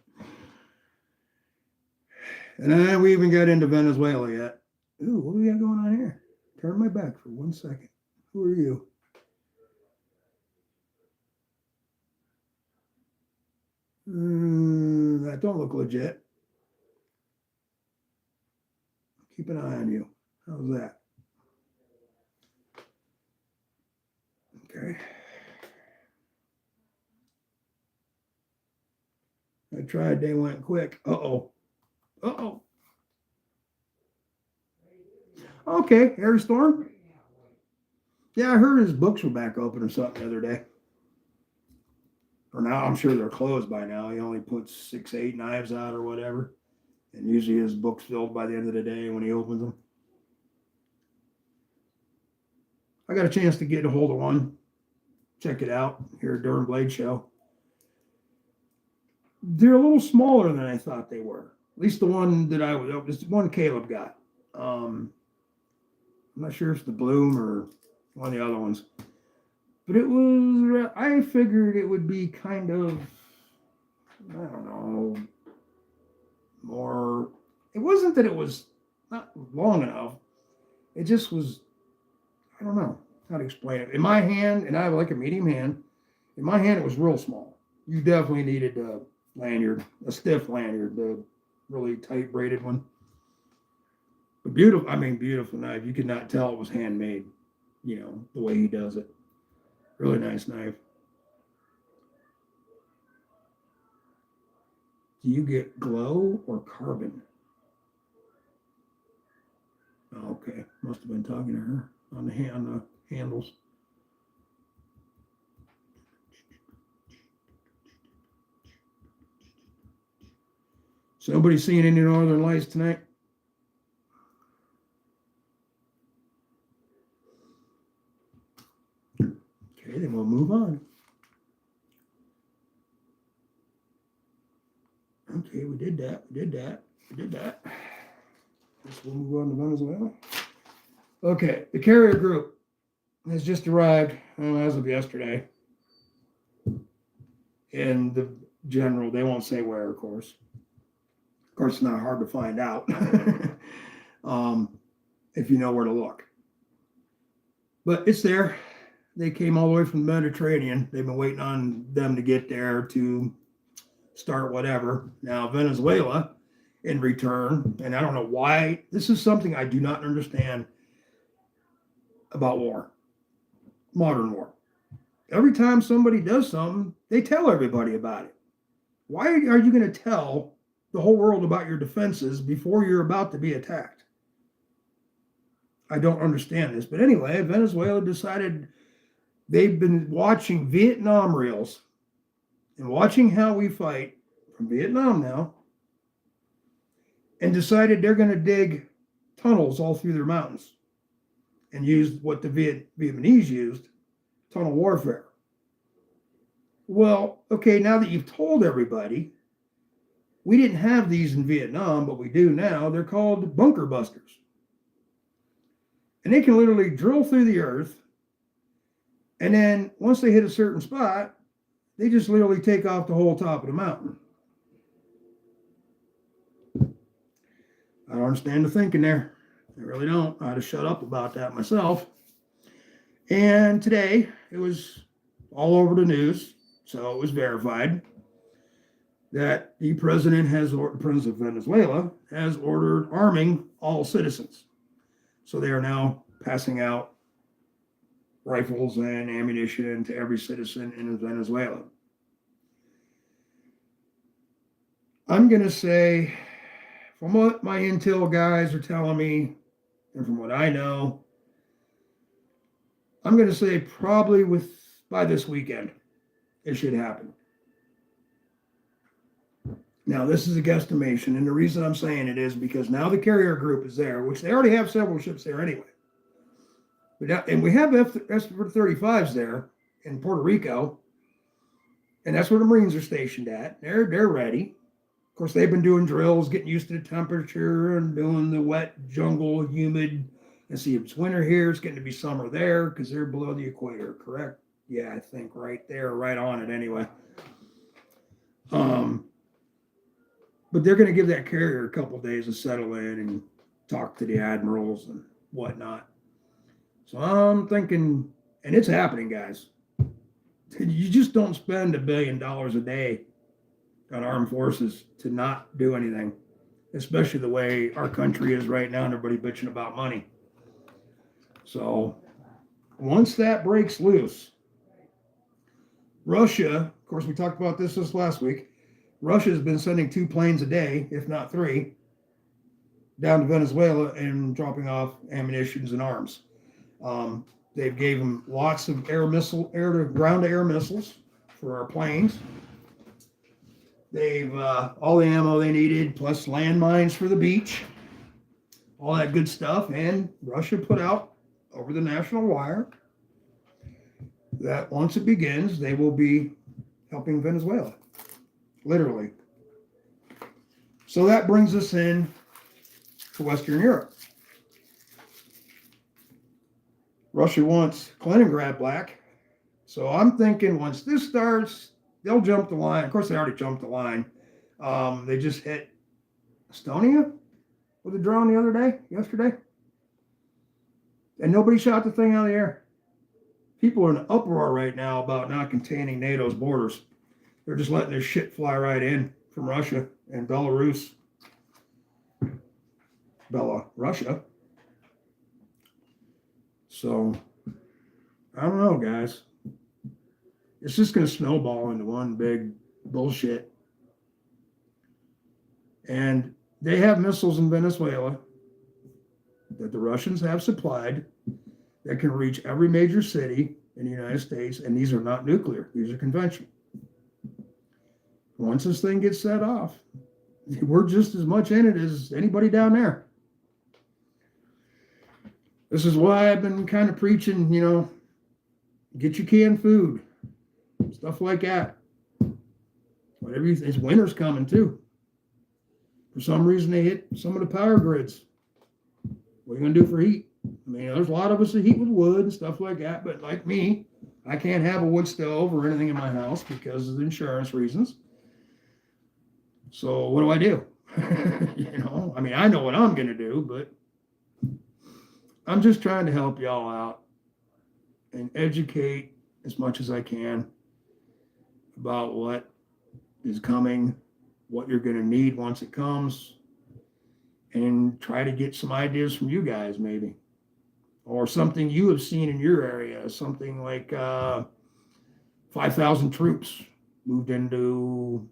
then we even got into Venezuela yet. Ooh, what do we got going on here? Turn my back for 1 second. Who are you? That don't look legit. Keep an eye on you. How's that? Okay. I tried, they went quick. Uh-oh. Uh-oh. Okay, Harry Storm. Yeah, I heard his books were back open or something the other day. Or now, I'm sure they're closed by now. He only puts 6, 8 knives out or whatever. And usually his book's filled by the end of the day when he opens them. I got a chance to get a hold of one. Check it out here at Durham Blade Show. They're a little smaller than I thought they were. At least the one that this one Caleb got. I'm not sure if it's the Bloom or one of the other ones. But it was, I figured it would be kind of, I don't know, more, it wasn't that it was not long enough. It just was, I don't know how to explain it. In my hand, and I have like a medium hand, in my hand it was real small. You definitely needed a lanyard, a stiff lanyard, the really tight braided one. But beautiful knife. You could not tell it was handmade, the way he does it. Really nice knife. Do you get glow or carbon? Oh, okay, must have been talking to her on the handles. So nobody seeing any northern lights tonight? Okay, then we'll move on. Okay, we did that. Guess we'll move on to Venezuela. Okay, the carrier group has just arrived as of yesterday. In the general, they won't say where, of course. Of course, it's not hard to find out if you know where to look. But it's there. They came all the way from the Mediterranean. They've been waiting on them to get there to start whatever. Now, Venezuela, in return, and I don't know why, this is something I do not understand about war, modern war. Every time somebody does something, they tell everybody about it. Why are you going to tell the whole world about your defenses before you're about to be attacked? I don't understand this. But anyway, Venezuela decided they've been watching Vietnam reels and watching how we fight from Vietnam now, and decided they're going to dig tunnels all through their mountains and use what the Vietnamese used, tunnel warfare. Well, okay, now that you've told everybody, we didn't have these in Vietnam, but we do now. They're called bunker busters. And they can literally drill through the earth. And then once they hit a certain spot, they just literally take off the whole top of the mountain. I don't understand the thinking there. I really don't. I'd have shut up about that myself. And today, it was all over the news. So it was verified that the president of Venezuela has ordered arming all citizens. So they are now passing out rifles and ammunition to every citizen in Venezuela. I'm going to say, from what my intel guys are telling me, and from what I know, I'm going to say probably by this weekend, it should happen. Now, this is a guesstimation, and the reason I'm saying it is because now the carrier group is there, which they already have several ships there anyway. And we have F-35s there in Puerto Rico, and that's where the Marines are stationed at. They're ready. Of course, they've been doing drills, getting used to the temperature and doing the wet jungle, humid. And see, if it's winter here, it's getting to be summer there because they're below the equator, correct? Yeah, I think right there, right on it anyway. But they're going to give that carrier a couple of days to settle in and talk to the admirals and whatnot. So I'm thinking, and it's happening, guys. You just don't spend $1 billion a day on armed forces to not do anything, especially the way our country is right now and everybody bitching about money. So once that breaks loose, Russia, of course, we talked about this last week. Russia has been sending 2 planes a day, if not 3, down to Venezuela and dropping off ammunitions and arms. They've gave them lots of ground-to-air missiles for our planes. They've all the ammo they needed, plus landmines for the beach, all that good stuff. And Russia put out over the national wire that once it begins, they will be helping Venezuela. Literally. So that brings us in to Western Europe. Russia wants Kaliningrad back. So I'm thinking once this starts, they'll jump the line. Of course, they already jumped the line. They just hit Estonia with a drone yesterday. And nobody shot the thing out of the air. People are in an uproar right now about not containing NATO's borders. They're just letting their shit fly right in from Russia and Belarus. Russia. So, I don't know, guys. It's just going to snowball into one big bullshit. And they have missiles in Venezuela that the Russians have supplied that can reach every major city in the United States. And these are not nuclear. These are conventional. Once this thing gets set off, we're just as much in it as anybody down there. This is why I've been kind of preaching, get your canned food, stuff like that. Whatever it's winter's coming too. For some reason, they hit some of the power grids. What are you going to do for heat? I mean, there's a lot of us that heat with wood and stuff like that, but like me, I can't have a wood stove or anything in my house because of insurance reasons. So what do I do? I mean, I know what I'm going to do, but I'm just trying to help y'all out and educate as much as I can about what is coming, what you're going to need once it comes, and try to get some ideas from you guys maybe. Or something you have seen in your area, something like 5,000 troops moved into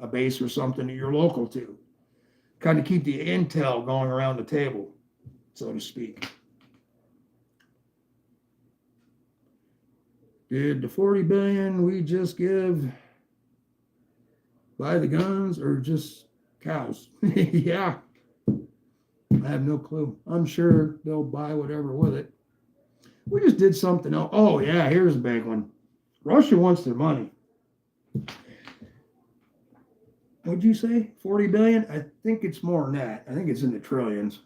a base or something that you're local to. Kind of keep the intel going around the table, so to speak. Did the $40 billion we just give buy the guns or just cows? Yeah. I have no clue. I'm sure they'll buy whatever with it. We just did something else. Oh, yeah, here's a big one. Russia wants their money. What'd you say? 40 billion? I think it's more than that. I think it's in the trillions.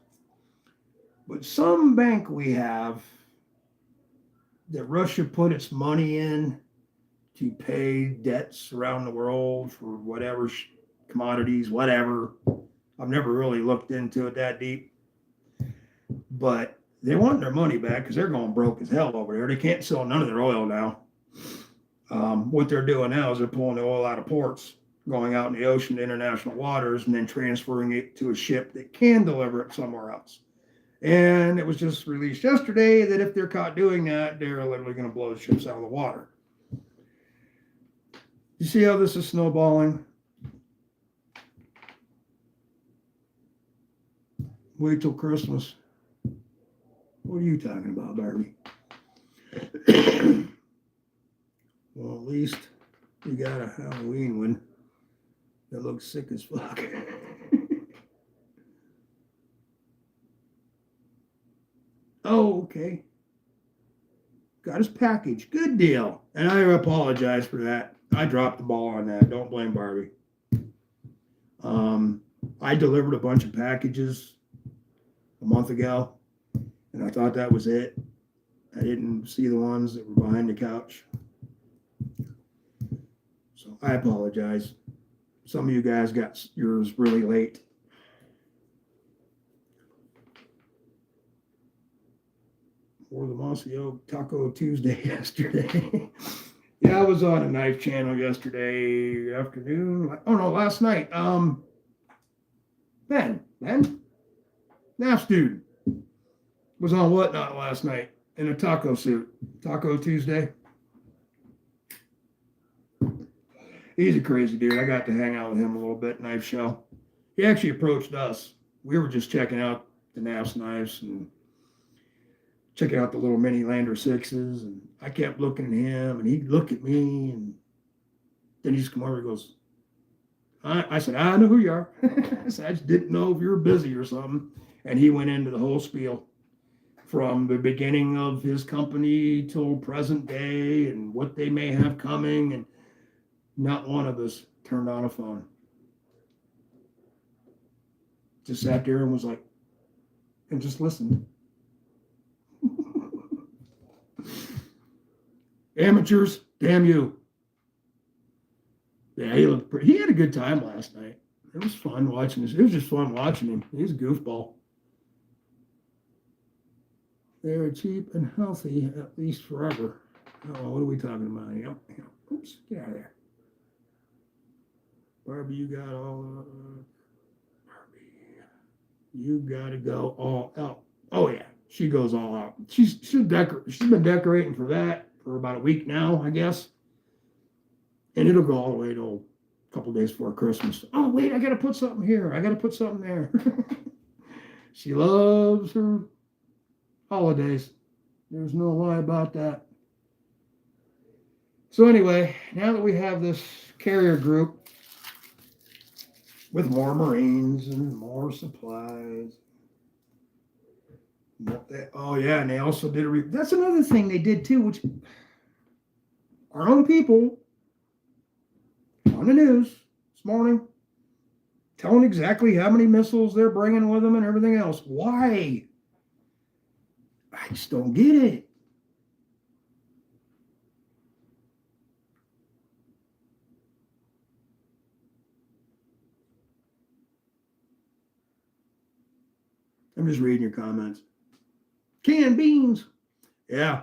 But some bank we have that Russia put its money in to pay debts around the world for whatever commodities, whatever. I've never really looked into it that deep. But they want their money back because they're going broke as hell over there. They can't sell none of their oil now. What they're doing now is they're pulling the oil out of ports, going out in the ocean to international waters, and then transferring it to a ship that can deliver it somewhere else. And it was just released yesterday that if they're caught doing that, they're literally going to blow the ships out of the water. You see how this is snowballing? Wait till Christmas. What are you talking about, Barbie? Well, at least we got a Halloween one that looks sick as fuck. Oh, okay. Got his package. Good deal. And I apologize for that. I dropped the ball on that. Don't blame Barbie. I delivered a bunch of packages a month ago, and I thought that was it. I didn't see the ones that were behind the couch. So I apologize. Some of you guys got yours really late. Or the Mossy Oak Taco Tuesday yesterday. Yeah, I was on a knife channel yesterday afternoon. Oh no, last night. Ben, Naps dude was on Whatnot last night in a taco suit. Taco Tuesday. He's a crazy dude. I got to hang out with him a little bit, knife show. He actually approached us. We were just checking out the Naps knives and checking out the little mini Lander 6s. And I kept looking at him, and he'd look at me, and then he just come over and goes, I said, I know who you are. I said, I just didn't know if you were busy or something. And he went into the whole spiel from the beginning of his company till present day and what they may have coming. And not one of us turned on a phone. Just sat there and was like, and just listened. Amateurs, damn you. Yeah, he had a good time last night. It was fun watching this. It was just fun watching him. He's a goofball. They're cheap and healthy, at least forever. Oh, what are we talking about? Yep. Oops, get out of there. Barbie, you got all. Barbie, you got to go all out. Oh yeah, she goes all out. She's been decorating for that for about a week now, I guess. And it'll go all the way till a couple days before Christmas. Oh, wait, I got to put something here. I got to put something there. She loves her holidays. There's no lie about that. So anyway, now that we have this carrier group with more Marines and more supplies. Oh, yeah, and they also did that's another thing they did too, which our own people on the news this morning telling exactly how many missiles they're bringing with them and everything else. Why? I just don't get it. I'm just reading your comments. Canned beans. Yeah.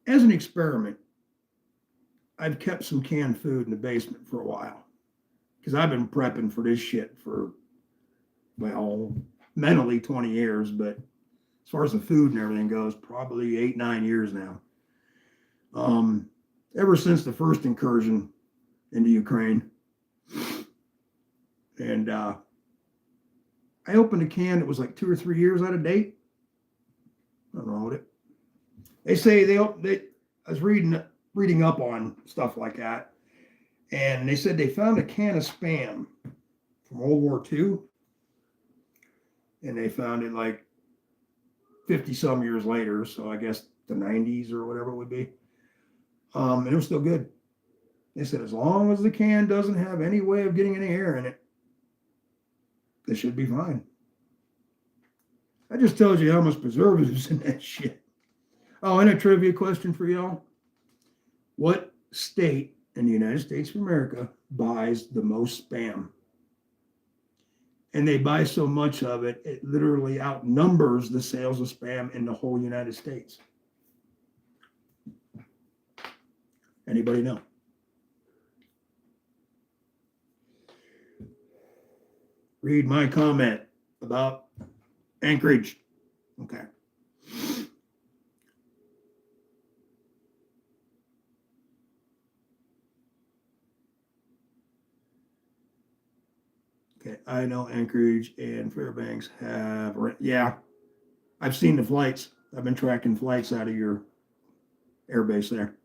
As an experiment, I've kept some canned food in the basement for a while because I've been prepping for this shit for, well, mentally 20 years, but as far as the food and everything goes, probably 8-9 years now. Ever since the first incursion into Ukraine. And I opened a can that was like 2 or 3 years out of date. Nothing wrong with it. They say I was reading up on stuff like that, and they said they found a can of Spam from World War II, and they found it like 50 some years later, so I guess the 90s or whatever it would be, and it was still good. They said as long as the can doesn't have any way of getting any air in it, they should be fine. That just tells you how much preservatives in that shit. Oh, and a trivia question for y'all. What state in the United States of America buys the most Spam? And they buy so much of it, it literally outnumbers the sales of Spam in the whole United States. Anybody know? Read my comment about Anchorage. Okay. Okay, I know Anchorage and Fairbanks have, yeah, I've seen the flights. I've been tracking flights out of your airbase there.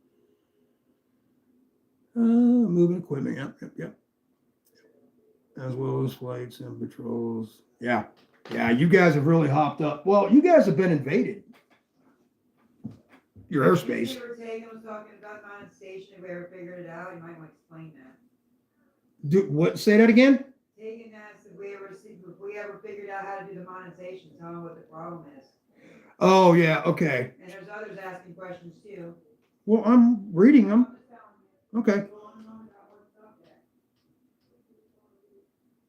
Moving equipment, yep. As well as flights and patrols. Yeah, you guys have really hopped up. Well, you guys have been invaded. Your airspace. Tagan was talking about monetization. If we ever figured it out, you might want to explain that. What? Say that again? Tagan asked if we ever figured out how to do the monetization. Tell him what the problem is. Oh yeah, okay. And there's others asking questions too. Well, I'm reading them. Okay.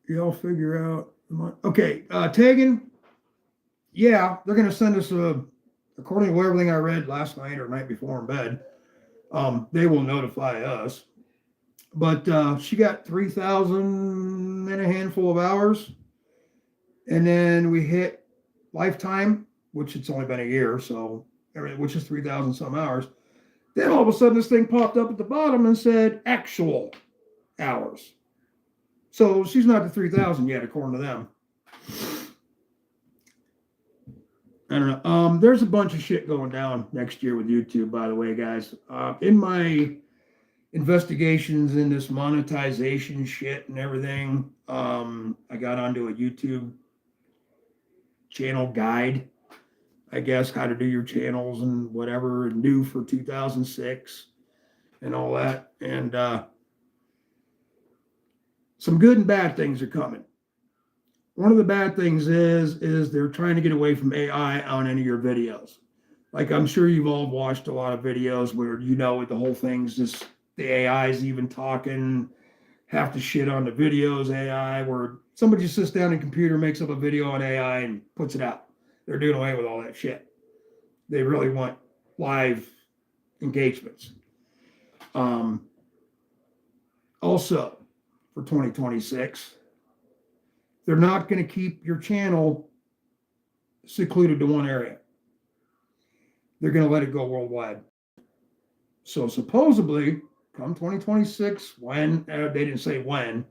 Y'all figure out. Okay, Tegan. Yeah, they're gonna send us according to everything I read last night or night before in bed. They will notify us. But she got 3,000 in a handful of hours, and then we hit lifetime, which it's only been a year, so which is 3,000 some hours. Then all of a sudden, this thing popped up at the bottom and said actual hours. So she's not to 3,000 yet, according to them. I don't know. There's a bunch of shit going down next year with YouTube, by the way, guys. In my investigations in this monetization shit and everything, I got onto a YouTube channel guide, I guess, how to do your channels and whatever, new for 2006 and all that. And some good and bad things are coming. One of the bad things is they're trying to get away from AI on any of your videos. Like, I'm sure you've all watched a lot of videos where, the whole thing's just the AI is even talking, half the shit on the videos AI, where somebody just sits down and computer makes up a video on AI and puts it out. They're doing away with all that shit. They really want live engagements. Also, for 2026, they're not going to keep your channel secluded to one area. They're going to let it go worldwide. So supposedly, come 2026, when they didn't say when,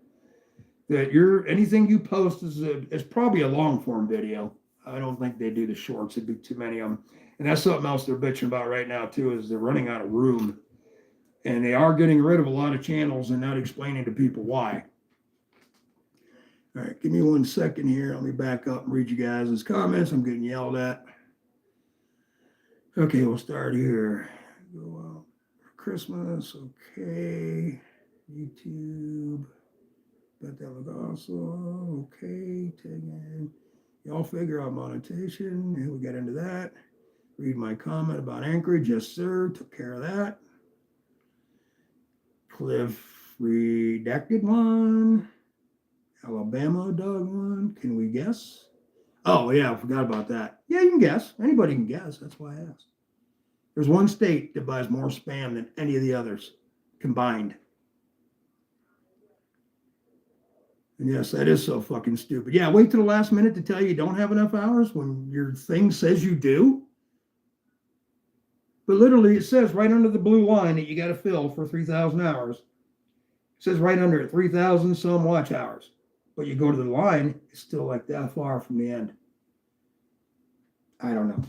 that anything you post is probably a long form video. I don't think they do the shorts. It'd be too many of them. And that's something else they're bitching about right now too, is they're running out of room. And they are getting rid of a lot of channels and not explaining to people why. All right, give me 1 second here. Let me back up and read you guys' comments. I'm getting yelled at. Okay, we'll start here. Go out for Christmas. Okay. YouTube. Bet that look awesome. Okay, tagging. Y'all figure out monetization. And we got into that. Read my comment about Anchorage. Yes, sir. Took care of that. Cliff redacted one. Alabama dog one. Can we guess? Oh, yeah, I forgot about that. Yeah, you can guess. Anybody can guess. That's why I asked. There's one state that buys more spam than any of the others combined. And yes, that is so fucking stupid. Yeah, wait to the last minute to tell you don't have enough hours when your thing says you do. But literally, it says right under the blue line that you got to fill for 3,000 hours. It says right under it, 3,000 some watch hours. But you go to the line, it's still like that far from the end. I don't know.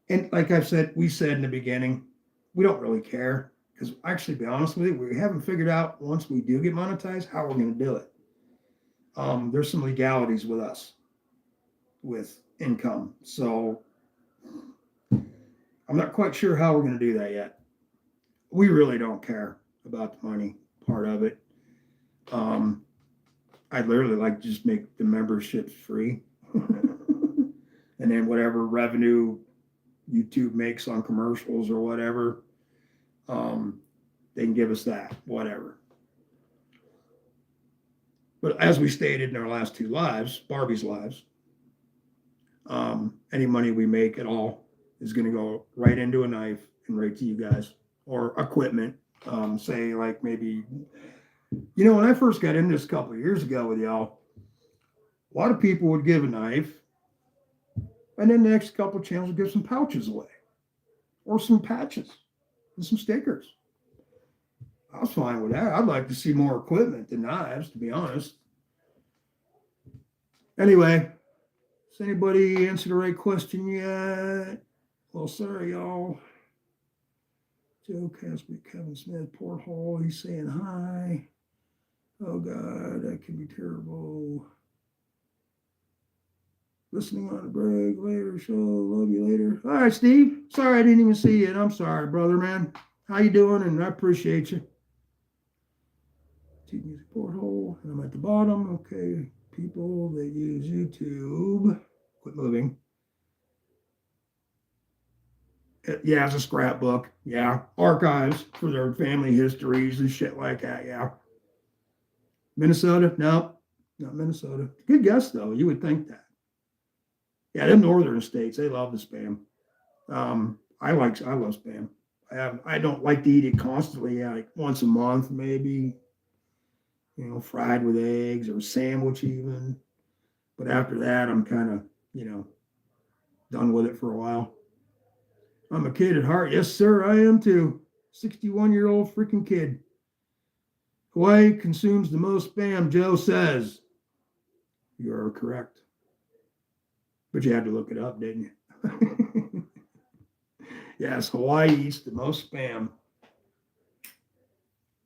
And like we said in the beginning, we don't really care. Because actually, to be honest with you, we haven't figured out once we do get monetized how we're going to do it. There's some legalities with us with income. So I'm not quite sure how we're going to do that yet. We really don't care about the money part of it. I'd literally like to just make the memberships free. And then whatever revenue YouTube makes on commercials or whatever, they can give us that, whatever. But as we stated in our last two lives, Barbie's lives, any money we make at all is going to go right into a knife and right to you guys or equipment. Say like maybe, you know, when I first got into this a couple of years ago with y'all, a lot of people would give a knife, and then the next couple of channels would give some pouches away, or some patches, and some stickers. I was fine with that. I'd like to see more equipment than knives, to be honest. Anyway, has anybody answered the right question yet? Well, sorry, y'all. Joe Casper, Kevin Smith, Porthole, he's saying hi. Oh, God, that can be terrible. Listening on the break later, show. Love you later. All right, Steve. Sorry I didn't even see you. And I'm sorry, brother, man. How you doing? And I appreciate you. Cheat music porthole. And I'm at the bottom. Okay. People that use YouTube. Quit moving. Yeah, it's a scrapbook. Yeah. Archives for their family histories and shit like that. Yeah. Minnesota? No, not Minnesota. Good guess, though. You would think that. Yeah, them northern states, they love the spam. I love spam. I don't like to eat it constantly. Yeah, like once a month, maybe. You know, fried with eggs or a sandwich even. But after that, I'm kind of, you know, done with it for a while. I'm a kid at heart. Yes, sir, I am too. 61-year-old freaking kid. Hawaii consumes the most spam, Joe says. You're correct. But you had to look it up, didn't you? Yes, Hawaii eats the most spam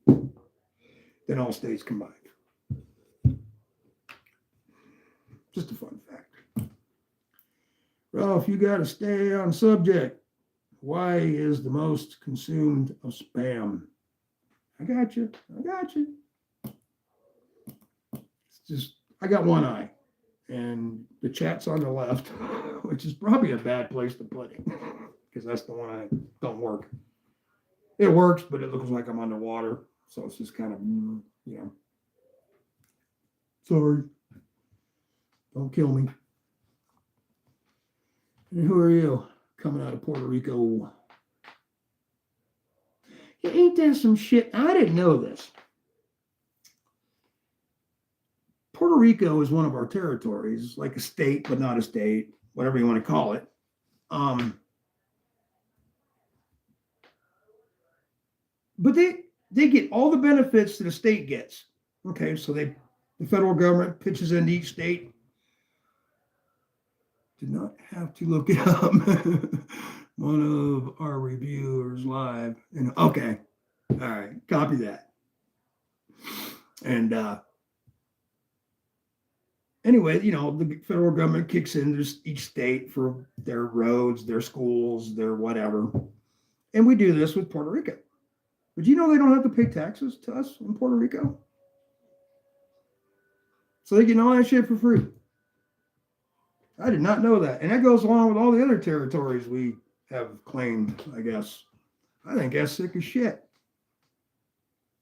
than all states combined. Just a fun fact. Ralph, you got to stay on subject. Hawaii is the most consumed of spam. I got you. It's just, I got one eye. And the chat's on the left, which is probably a bad place to put it because that's the one I don't work. It works, but it looks like I'm underwater. So it's just kind of, you know. Sorry. Don't kill me. And who are you? Coming out of Puerto Rico. Yeah, ain't that some shit? I didn't know this. Puerto Rico is one of our territories, like a state, but not a state, whatever you want to call it. But they get all the benefits that a state gets. Okay, so the federal government pitches into each state. Did not have to look it up. One of our reviewers live. And okay, all right, copy that. And anyway, you know, the federal government kicks into each state for their roads, their schools, their whatever. And we do this with Puerto Rico. But you know they don't have to pay taxes to us in Puerto Rico? So they get all that shit for free. I did not know that. And that goes along with all the other territories we have claimed, I guess. I think that's sick as shit.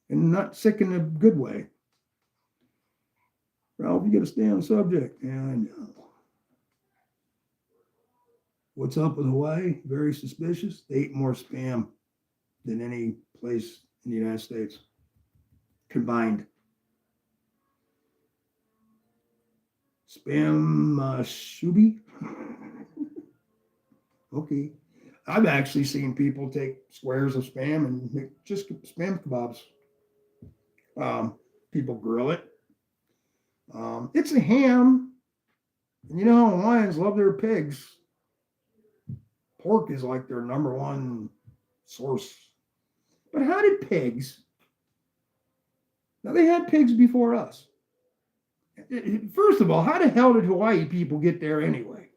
And not sick in a good way. Ralph, you got to stay on subject. Yeah, I know. What's up with Hawaii? Very suspicious. They eat more spam than any place in the United States combined. Spam shubi? Okay. I've actually seen people take squares of spam and make just spam kebabs. People grill it. It's a ham. And you know, Hawaiians love their pigs. Pork is like their number one source. But how did pigs? Now, they had pigs before us. First of all, how the hell did Hawaii people get there anyway?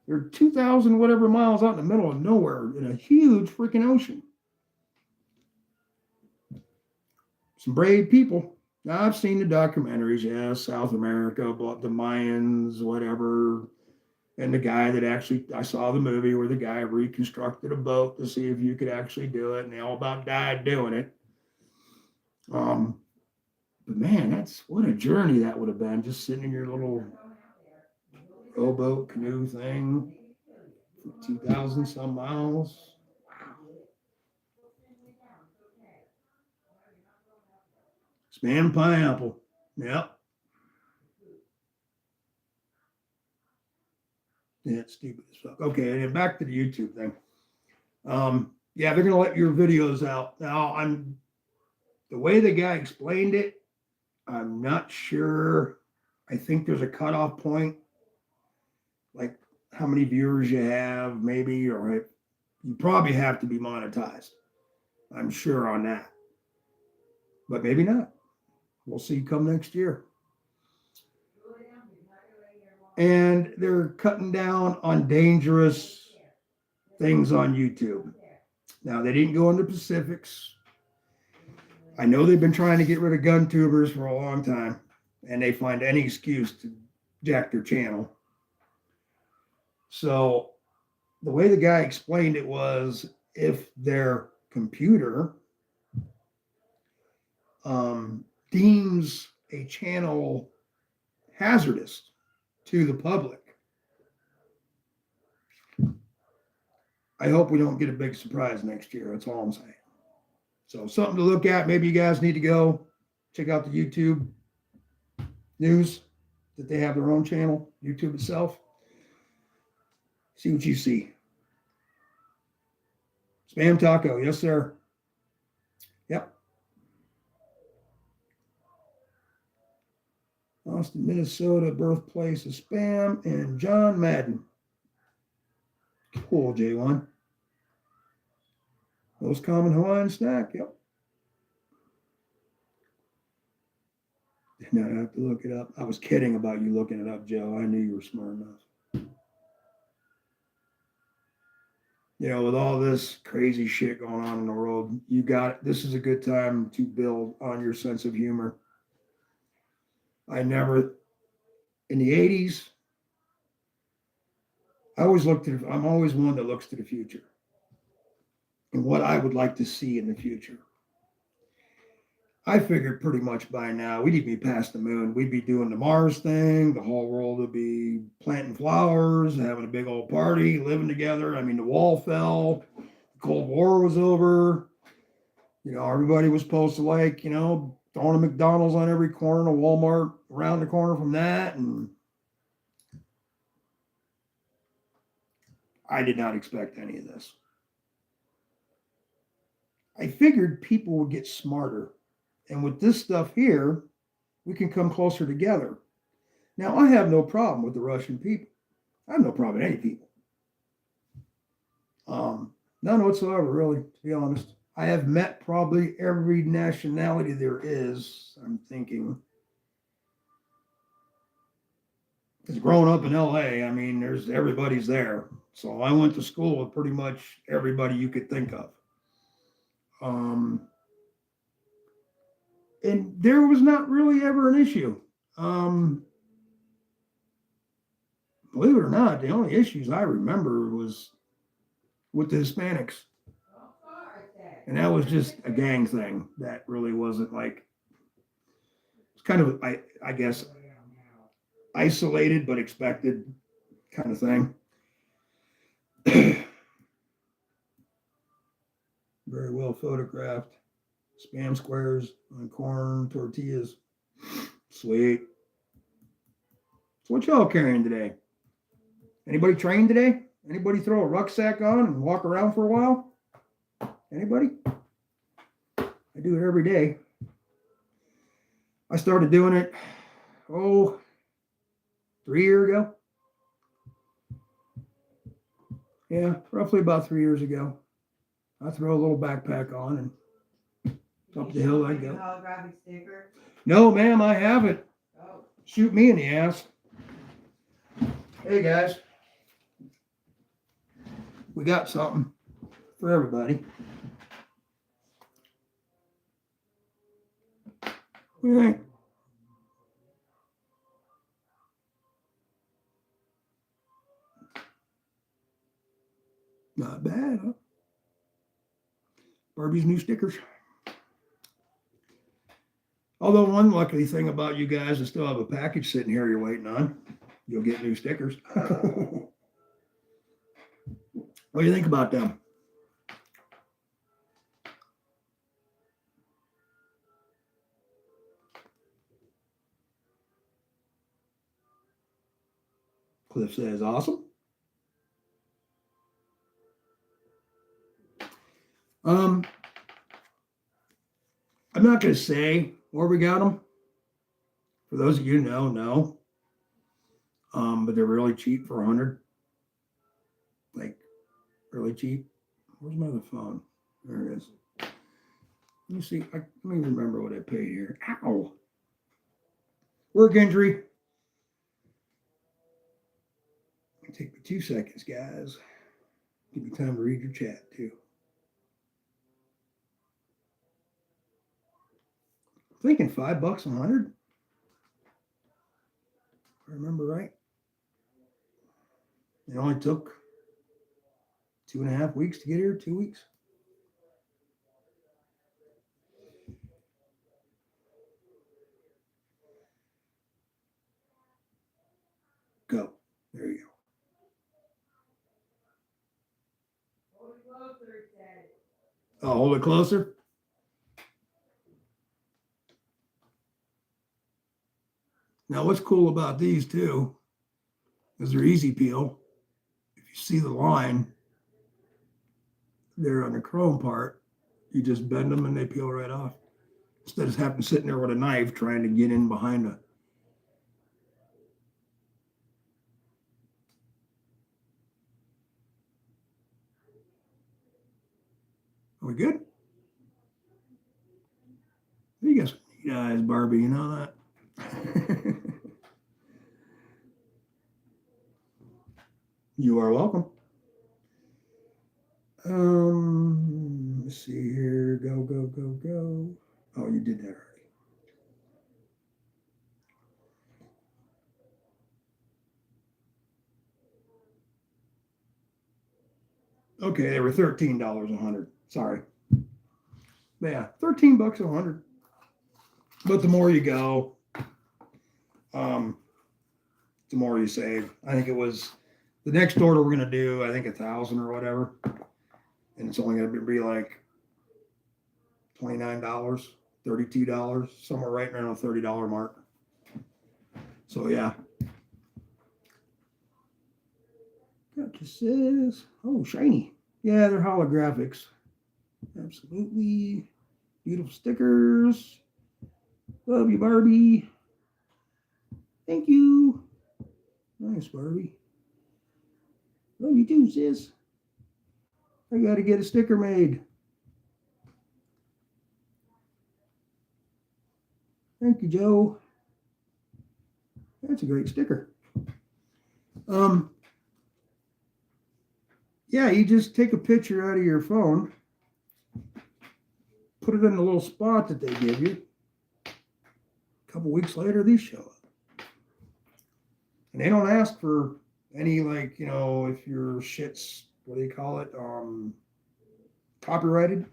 They're 2,000 whatever miles out in the middle of nowhere in a huge freaking ocean. Some brave people. Now, I've seen the documentaries, yeah, South America, about the Mayans, whatever. And the guy that actually, I saw the movie where the guy reconstructed a boat to see if you could actually do it, and they all about died doing it. But man, what a journey that would have been, just sitting in your little rowboat canoe thing for 2,000 some miles. Wow. Spam pineapple. Yep. Yeah, it's stupid as fuck. Okay, and back to the YouTube thing. Yeah, they're gonna let your videos out. Now the way the guy explained it, I'm not sure. I think there's a cutoff point, like how many viewers you have, maybe, or you probably have to be monetized. I'm sure on that. But maybe not. We'll see come next year. And they're cutting down on dangerous things on YouTube. Now, they didn't go into specifics. I know they've been trying to get rid of gun tubers for a long time, and they find any excuse to jack their channel. So the way the guy explained it was if their computer deems a channel hazardous to the public, I hope we don't get a big surprise next year. That's all I'm saying. So something to look at. Maybe you guys need to go check out the YouTube news that they have their own channel, YouTube itself. See what you see. Spam taco. Yes, sir. Yep. Austin, Minnesota, birthplace of spam, and John Madden. Cool, J1. Most common Hawaiian snack. Yep. Now I have to look it up. I was kidding about you looking it up, Joe. I knew you were smart enough. You know, with all this crazy shit going on in the world, this is a good time to build on your sense of humor. In the 80s, I'm always one that looks to the future and what I would like to see in the future. I figured pretty much by now we'd be past the moon. We'd be doing the Mars thing. The whole world would be planting flowers, having a big old party, living together. I mean, the wall fell. The Cold War was over. You know, everybody was supposed to throwing a McDonald's on every corner, a Walmart around the corner from that. And I did not expect any of this. I figured people would get smarter. And with this stuff here, we can come closer together. Now, I have no problem with the Russian people. I have no problem with any people. None whatsoever, really, to be honest. I have met probably every nationality there is, I'm thinking. Because growing up in LA, I mean, everybody's there. So I went to school with pretty much everybody you could think of. And there was not really ever an issue. Believe it or not, the only issues I remember was with the Hispanics. And that was just a gang thing. That really wasn't it's kind of, I guess, isolated but expected kind of thing. Very well photographed. Spam squares on corn tortillas. Sweet. So what y'all carrying today? Anybody train today? Anybody throw a rucksack on and walk around for a while? Anybody? I do it every day. I started doing it, 3 years ago. Yeah, roughly about 3 years ago. I throw a little backpack on and up the hill I go. Holographic sticker? No, ma'am, I haven't. Oh. Shoot me in the ass. Hey, guys. We got something for everybody. What do you think? Not bad, huh? Barbie's new stickers. Although one lucky thing about you guys is still have a package sitting here you're waiting on. You'll get new stickers. What do you think about them? Cliff says, awesome. I'm not going to say where we got them. For those of you who know, no. But they're really cheap for $100. Like, really cheap. Where's my other phone? There it is. Let me see. Let me remember what I paid here. Ow. Work injury. Take me 2 seconds, guys. Give me time to read your chat, too. I'm thinking $5 $100. If I remember right. It only took 2.5 weeks to get here, 2 weeks. Go. There you go. Oh, hold it closer. Now, what's cool about these too is they're easy peel. If you see the line there on the chrome part, you just bend them and they peel right off. Instead of having to sitting there with a knife trying to get in behind a. Are we good? You got some neat eyes, Barbie. You know that? You are welcome. Let's see here. Go, go, go, go. Oh, you did that already. Okay, they were $13 $100. Sorry. But yeah, $13 $100. But the more you go, the more you save. I think it was the next order we're gonna do. I think 1,000 or whatever, and it's only gonna be like $29, $32, somewhere right around the $30 mark. So yeah. Gotcha, sis. Oh, shiny. Yeah, they're holographics. Absolutely. Beautiful stickers. Love you, Barbie. Thank you. Nice, Barbie. Love you too, sis. I got to get a sticker made. Thank you, Joe. That's a great sticker. Yeah, you just take a picture out of your phone, put it in the little spot that they give you. A couple weeks later, these show up. And they don't ask for any, like, you know, if your shit's, what do you call it, copyrighted.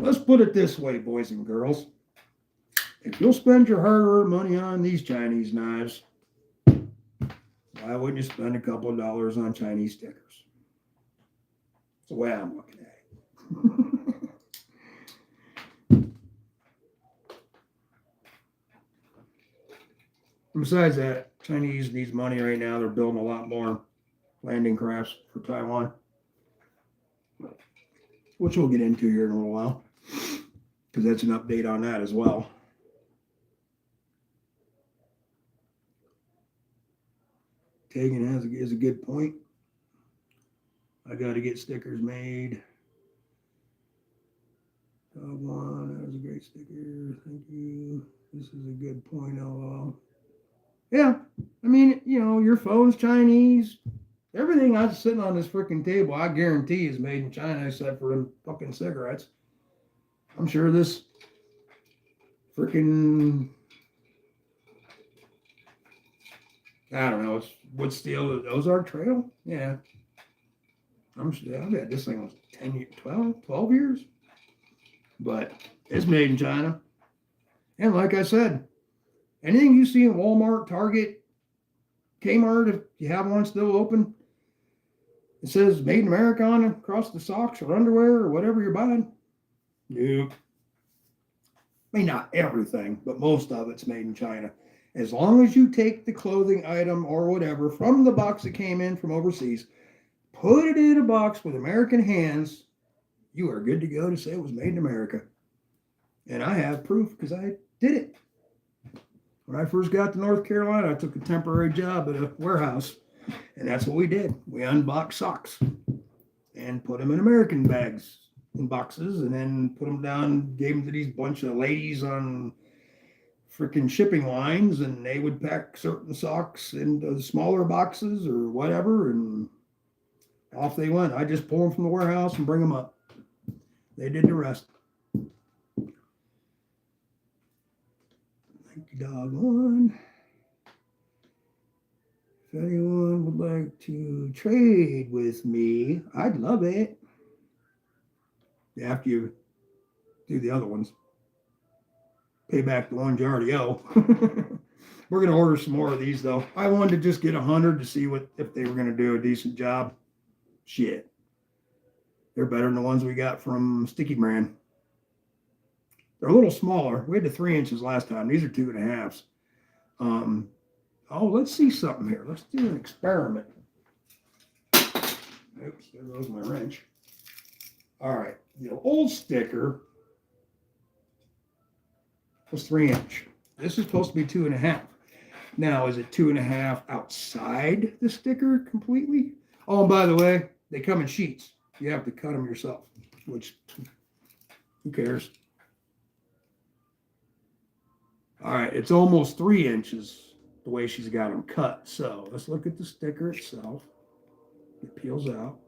Let's put it this way, boys and girls. If you'll spend your hard-earned money on these Chinese knives, why wouldn't you spend a couple of dollars on Chinese stickers? That's the way I'm looking at it. Besides that, Chinese needs money right now. They're building a lot more landing crafts for Taiwan, which we'll get into here in a little while, because that's an update on that as well. Tegan is a good point. I got to get stickers made. Dog one, that was a great sticker. Thank you. This is a good point. LOL. Yeah, I mean, you know, your phone's Chinese. Everything that's sitting on this freaking table, I guarantee, is made in China except for them fucking cigarettes. I'm sure this freaking, I don't know, it's wood steel, Ozark Trail? Yeah. I bet this thing was 10 years, 12 years. But it's made in China. And like I said, anything you see in Walmart, Target, Kmart, if you have one still open, it says made in America on across the socks or underwear or whatever you're buying. Nope. I mean, not everything, but most of it's made in China. As long as you take the clothing item or whatever from the box that came in from overseas, put it in a box with American hands, you are good to go to say it was made in America. And I have proof because I did it. When I first got to North Carolina, I took a temporary job at a warehouse, and that's what we did. We unboxed socks and put them in American bags in boxes, and then put them down, gave them to these bunch of ladies on freaking shipping lines, and they would pack certain socks into smaller boxes or whatever, and off they went. I just pull them from the warehouse and bring them up. They did the rest. Thank you, doggone. If anyone would like to trade with me, I'd love it. After you do the other ones. Pay back the ones you already owe. We're going to order some more of these, though. I wanted to just get 100 to see if they were going to do a decent job. Shit. They're better than the ones we got from Sticky Brand. They're a little smaller. We had the 3 inches last time. These are 2.5s. Oh, let's see something here. Let's do an experiment. Oops, there goes my wrench. All right. The old sticker was 3 inch. This is supposed to be 2.5. Now, is it 2.5 outside the sticker completely? Oh, and by the way, they come in sheets. You have to cut them yourself, which, who cares? All right, it's almost 3 inches the way she's got them cut. So let's look at the sticker itself. It peels out.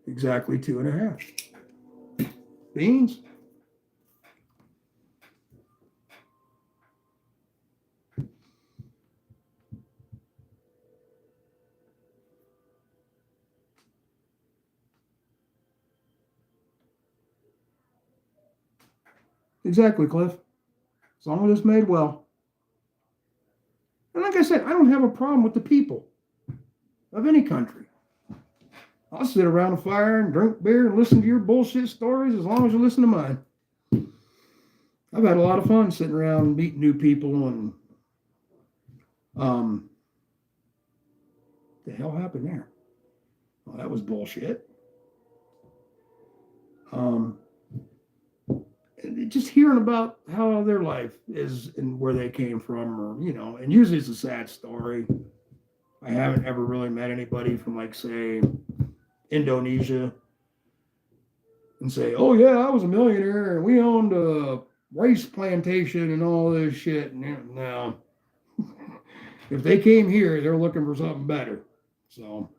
Exactly 2.5. Beans. Exactly, Cliff. As long as it's made well. And like I said, I don't have a problem with the people of any country. I'll sit around a fire and drink beer and listen to your bullshit stories as long as you listen to mine. I've had a lot of fun sitting around and meeting new people and the hell happened there? Well, that was bullshit. Just hearing about how their life is and where they came from, or, you know, and usually it's a sad story. I haven't ever really met anybody from, like, say, Indonesia and say, oh yeah, I was a millionaire and we owned a rice plantation and all this shit. And no, if they came here, they're looking for something better. So,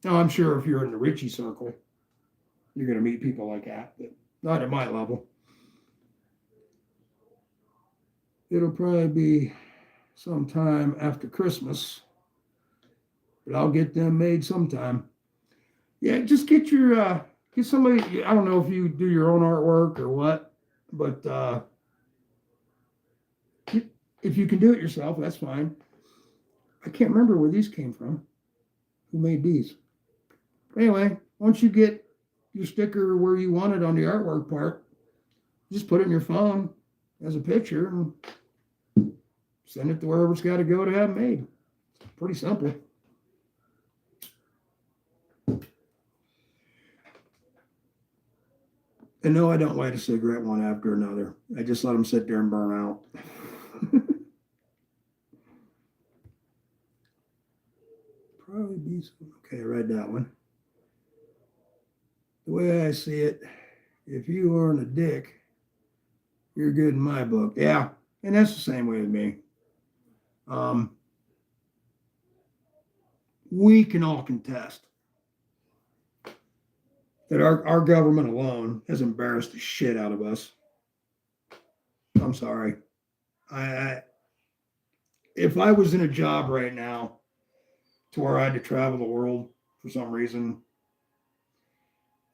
no, I'm sure if you're in the Richie circle, you're going to meet people like that, but not at my level. It'll probably be sometime after Christmas, but I'll get them made sometime. Yeah, just get somebody. I don't know if you do your own artwork or what, but if you can do it yourself, that's fine. I can't remember where these came from. Who made these? Anyway, once you get your sticker where you want it on the artwork part, just put it in your phone as a picture and send it to wherever it's got to go to have it made. It's pretty simple. And no, I don't light a cigarette one after another. I just let them sit there and burn out. Probably be some. Okay, I read that one. The way I see it, if you aren't a dick, you're good in my book. Yeah, and that's the same way with me. We can all contest that our government alone has embarrassed the shit out of us. I'm sorry. If I was in a job right now to where I had to travel the world for some reason,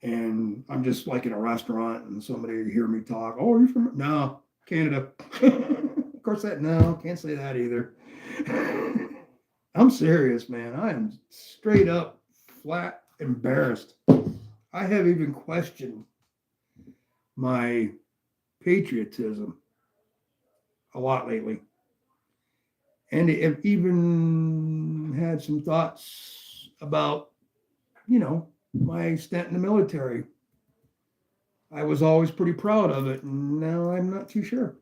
and I'm just like in a restaurant and somebody hear me talk, oh, you're from, no, Canada. Of course no, can't say that either. I'm serious, man. I am straight up flat embarrassed. I have even questioned my patriotism a lot lately. And it even had some thoughts about, my stint in the military. I was always pretty proud of it, and now I'm not too sure.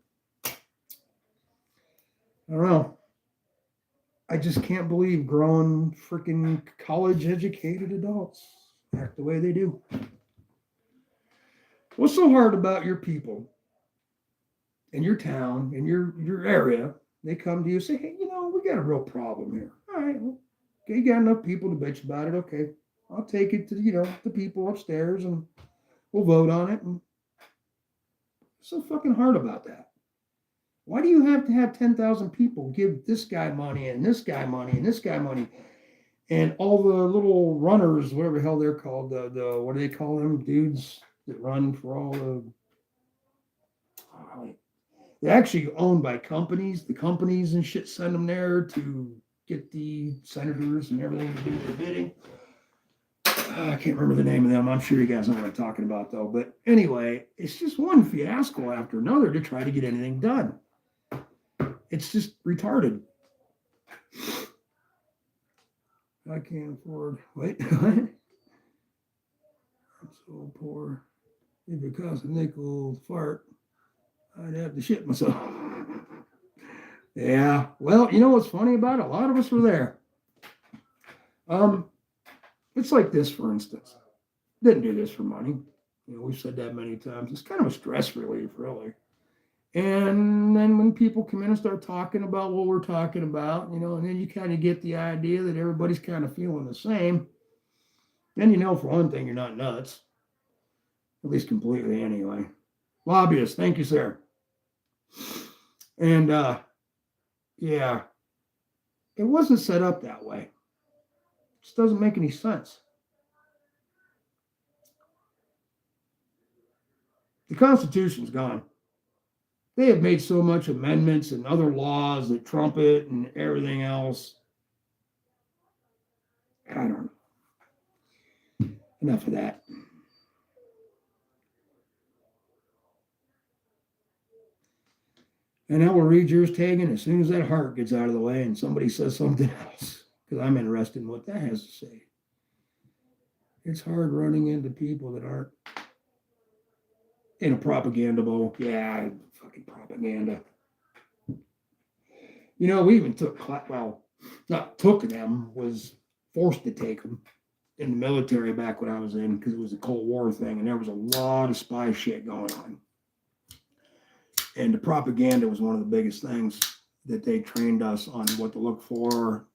I don't know. I just can't believe grown freaking college educated adults act the way they do. What's so hard about your people in your town, in your area? They come to you and say, hey, we got a real problem here. All right, well, okay, you got enough people to bitch about it. Okay, I'll take it to, the people upstairs and we'll vote on it. And what's so fucking hard about that? Why do you have to have 10,000 people give this guy money and this guy money and this guy money? And all the little runners, whatever the hell they're called, the what do they call them? Dudes that run for all the... They're actually owned by companies. The companies and shit send them there to get the senators and everything to do their bidding. I can't remember the name of them. I'm sure you guys know what I'm talking about, though. But anyway, it's just one fiasco after another to try to get anything done. It's just retarded. I can't afford. Wait, what? I'm so poor. If it cost a nickel fart, I'd have to shit myself. Yeah. Well, you know what's funny about it? A lot of us were there. It's like this, for instance. Didn't do this for money. We've said that many times. It's kind of a stress relief, really. And then when people come in and start talking about what we're talking about, and then you kind of get the idea that everybody's kind of feeling the same. Then for one thing, you're not nuts. At least completely, anyway. Lobbyists, thank you, sir. And, yeah, it wasn't set up that way. It just doesn't make any sense. The Constitution's gone. They have made so much amendments and other laws that trump it and everything else. I don't know. Enough of that. And I will read yours, Tegan, as soon as that heart gets out of the way and somebody says something else, because I'm interested in what that has to say. It's hard running into people that aren't in a propaganda bowl. Yeah, fucking propaganda. We even took, not took them, was forced to take them in the military back when I was in, because it was a Cold War thing, and there was a lot of spy shit going on. And the propaganda was one of the biggest things that they trained us on what to look for,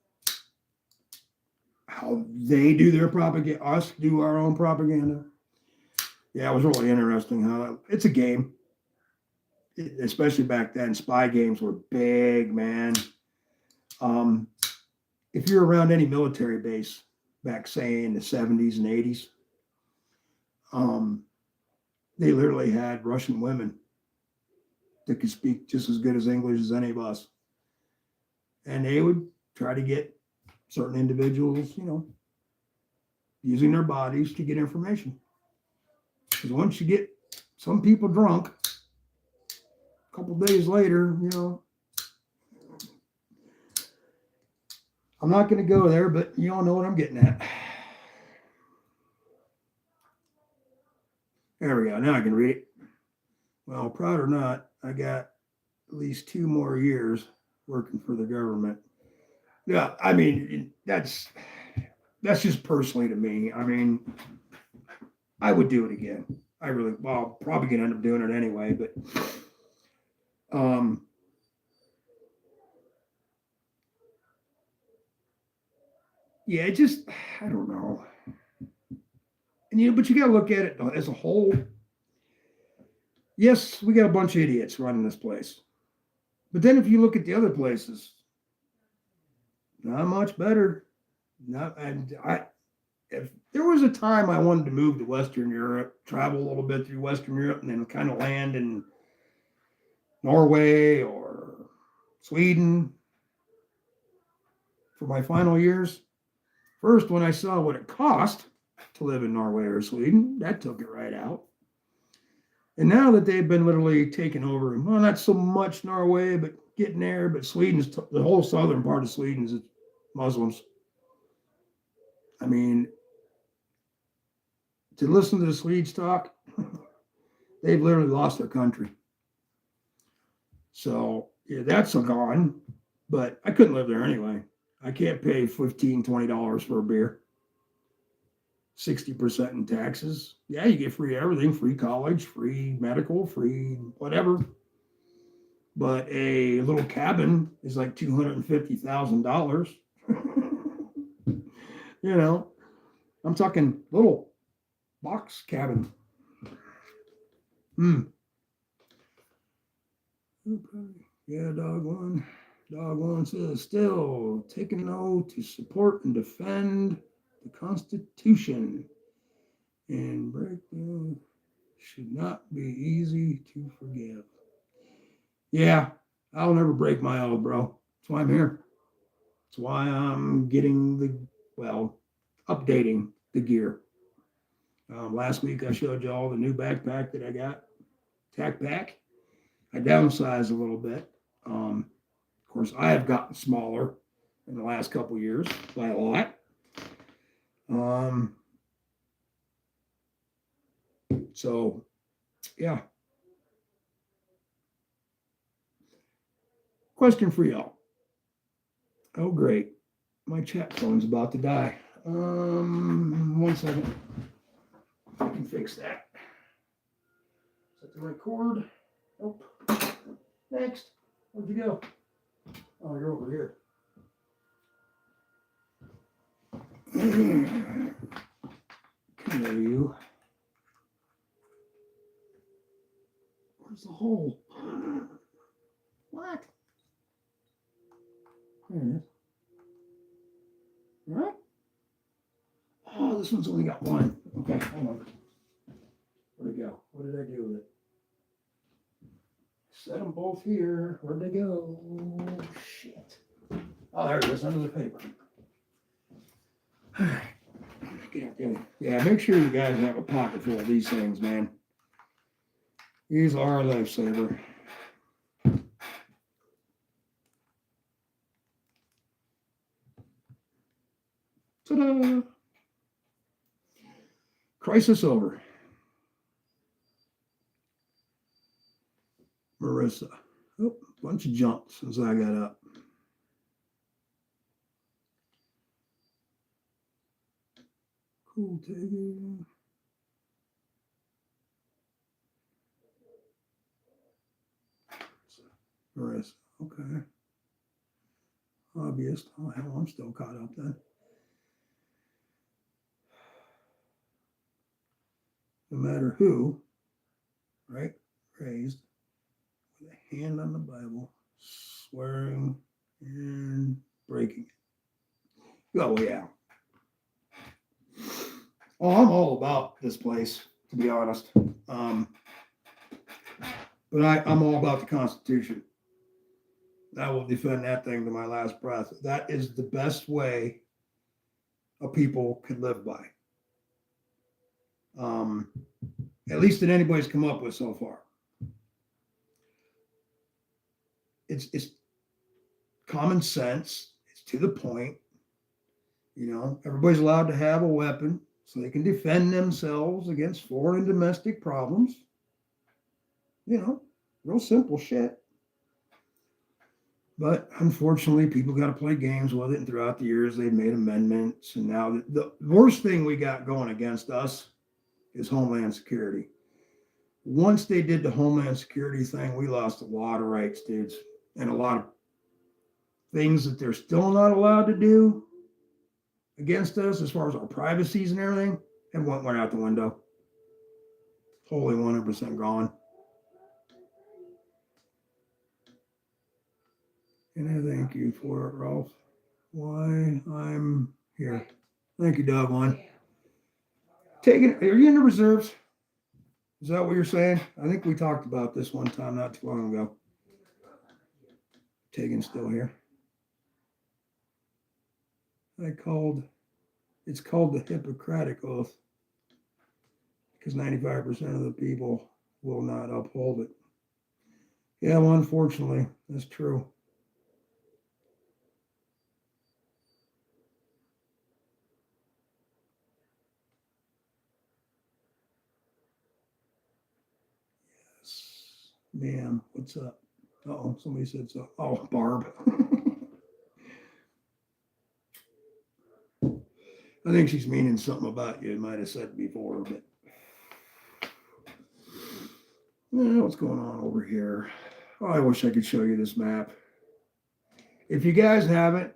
how they do their propaganda, us do our own propaganda. Yeah, it was really interesting how it's a game. Especially back then, spy games were big, man. If you're around any military base back, say, in the 70s and 80s, they literally had Russian women that could speak just as good as English as any of us. And they would try to get certain individuals, using their bodies to get information. Because once you get some people drunk, a couple days later, I'm not going to go there, but you all know what I'm getting at. There we go. Now I can read it. Well, proud or not, I got at least 2 more years working for the government. Yeah, I mean, that's just personally to me. I mean, I would do it again. I'll probably gonna end up doing it anyway, but yeah, it just, I don't know. And but you gotta look at it as a whole. Yes, we got a bunch of idiots running this place. But then if you look at the other places, not much better. If there was a time I wanted to move to Western Europe, travel a little bit through Western Europe, and then kind of land in Norway or Sweden for my final years. First, when I saw what it cost to live in Norway or Sweden, that took it right out. And now that they've been literally taken over, well, not so much Norway, but getting there, but Sweden's, the whole southern part of Sweden is Muslims. I mean, to listen to the Swedes talk, they've literally lost their country. So, yeah, that's gone, but I couldn't live there anyway. I can't pay $15, $20 for a beer. 60% in taxes. Yeah, you get free everything, free college, free medical, free whatever. But a little cabin is like $250,000. You know, I'm talking little box cabin. Yeah, dog one. Dog one says, still taking an oath to support and defend the Constitution and break the should not be easy to forgive. Yeah, I'll never break my oath, bro. That's why I'm here. That's why I'm getting updating the gear. Last week I showed you all the new backpack that I got, tack pack. I downsized a little bit. Of course, I have gotten smaller in the last couple years by a lot. So, yeah. Question for y'all. Oh, great. My chat phone's about to die. 1 second. I can fix that. Is that the right cord? Nope. Next. Where'd you go? Oh, you're over here. Come here, you. Where's the hole? What? There it is. All right. Oh, this one's only got one. Okay, hold on. Where'd it go? What did I do with it? Set them both here. Where'd they go? Shit. Oh, there it is, under the paper. All right. Get out there. Yeah, make sure you guys have a pocket full of these things, man. These are a lifesaver. Ta-da! Crisis over. Marissa. Oh, bunch of junk since I got up. Cool tagging. Marissa. Okay. Hobbyist. Oh, hell, I'm still caught up then. No matter who, right? Raised with a hand on the Bible, swearing and breaking it. Oh, yeah. Oh, I'm all about this place, to be honest. But I'm all about the Constitution. I will defend that thing to my last breath. That is the best way a people could live by. At least that anybody's come up with so far. It's common sense. It's to the point. You know, everybody's allowed to have a weapon so they can defend themselves against foreign and domestic problems. You know, real simple shit. But unfortunately, people got to play games with it. And throughout the years, they've made amendments. And now the worst thing we got going against us is Homeland Security. Once they did the Homeland Security thing, we lost a lot of rights, dudes. And a lot of things that they're still not allowed to do against us as far as our privacies and everything, and went out the window. Totally 100% gone. And I thank you for it, Rolf. Why I'm here. Thank you, Dog One. Are you in the reserves? Is that what you're saying? I think we talked about this one time not too long ago. Tegan's still here. It's called the Hippocratic Oath because 95% of the people will not uphold it. Yeah, well, unfortunately, that's true. Yes. Ma'am, what's up? Oh, somebody said so. Oh, Barb. I think she's meaning something about you. Might have said before, but what's going on over here? Oh, I wish I could show you this map. If you guys haven't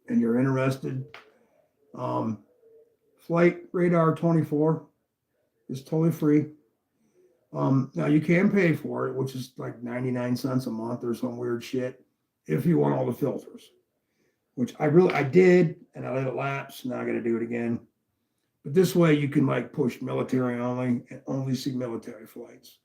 and you're interested, um, Flight Radar 24 is totally free. Now you can pay for it, which is like 99 cents a month or some weird shit, if you want all the filters, which I did, and I let it lapse. Now I got to do it again. But this way you can like push military only and only see military flights.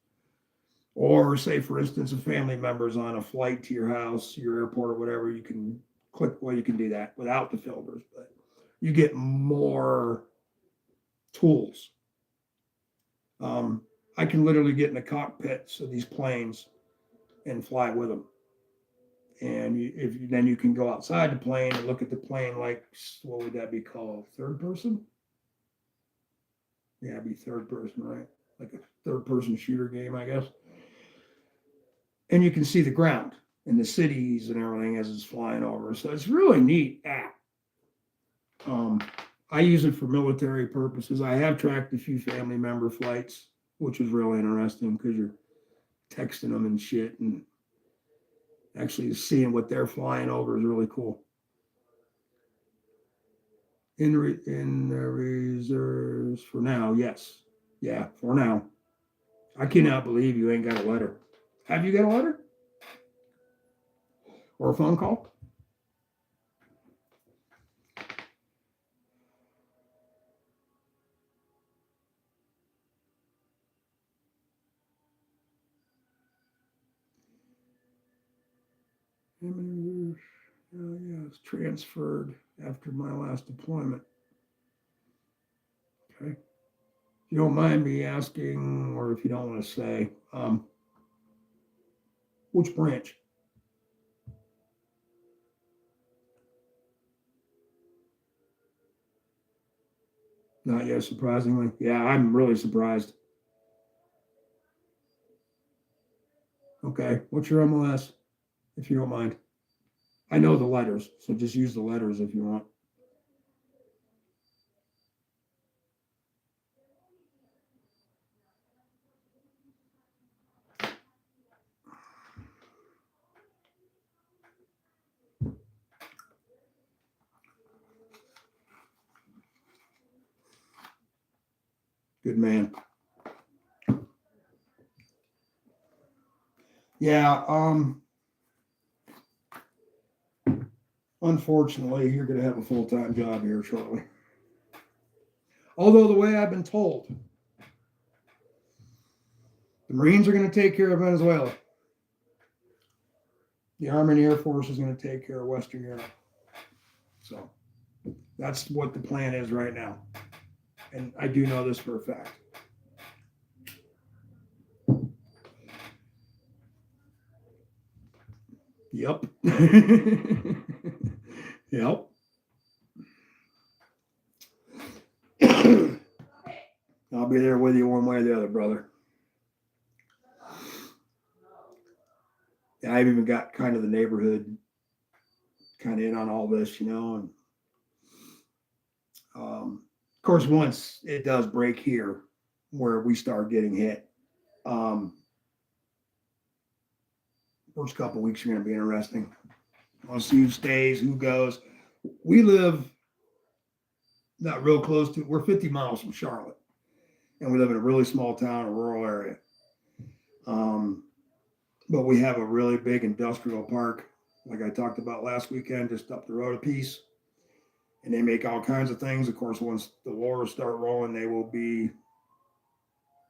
Or say, for instance, a family member's on a flight to your house, your airport, or whatever, you can click, well, you can do that without the filters, but you get more tools. I can literally get in the cockpits of these planes and fly with them. And then you can go outside the plane and look at the plane like, what would that be called? Third person? Yeah, it'd be third person, right? Like a third person shooter game, I guess. And you can see the ground and the cities and everything as it's flying over. So it's really neat app. I use it for military purposes. I have tracked a few family member flights, which was really interesting because you're texting them and shit, and actually seeing what they're flying over is really cool. In the reserves for now, yes. Yeah, for now. I cannot believe you ain't got a letter. Have you got a letter? Or a phone call? Yeah, it's transferred after my last deployment. Okay. If you don't mind me asking, or if you don't want to say, which branch? Not yet, surprisingly. Yeah, I'm really surprised. Okay, what's your MLS, if you don't mind? I know the letters, so just use the letters if you want. Good man. Yeah, unfortunately, you're going to have a full-time job here shortly. Although the way I've been told, the Marines are going to take care of Venezuela. The Army and Air Force is going to take care of Western Europe. So that's what the plan is right now. And I do know this for a fact. Yep. Yep. I'll be there with you one way or the other, brother. I've even got kind of the neighborhood kind of in on all this, and of course, once it does break here, where we start getting hit, first couple of weeks are going to be interesting. I'll see who stays, who goes. We live not real close to. We're 50 miles from Charlotte, and we live in a really small town, a rural area. But we have a really big industrial park, like I talked about last weekend, just up the road a piece. And they make all kinds of things. Of course, once the wars start rolling, they will be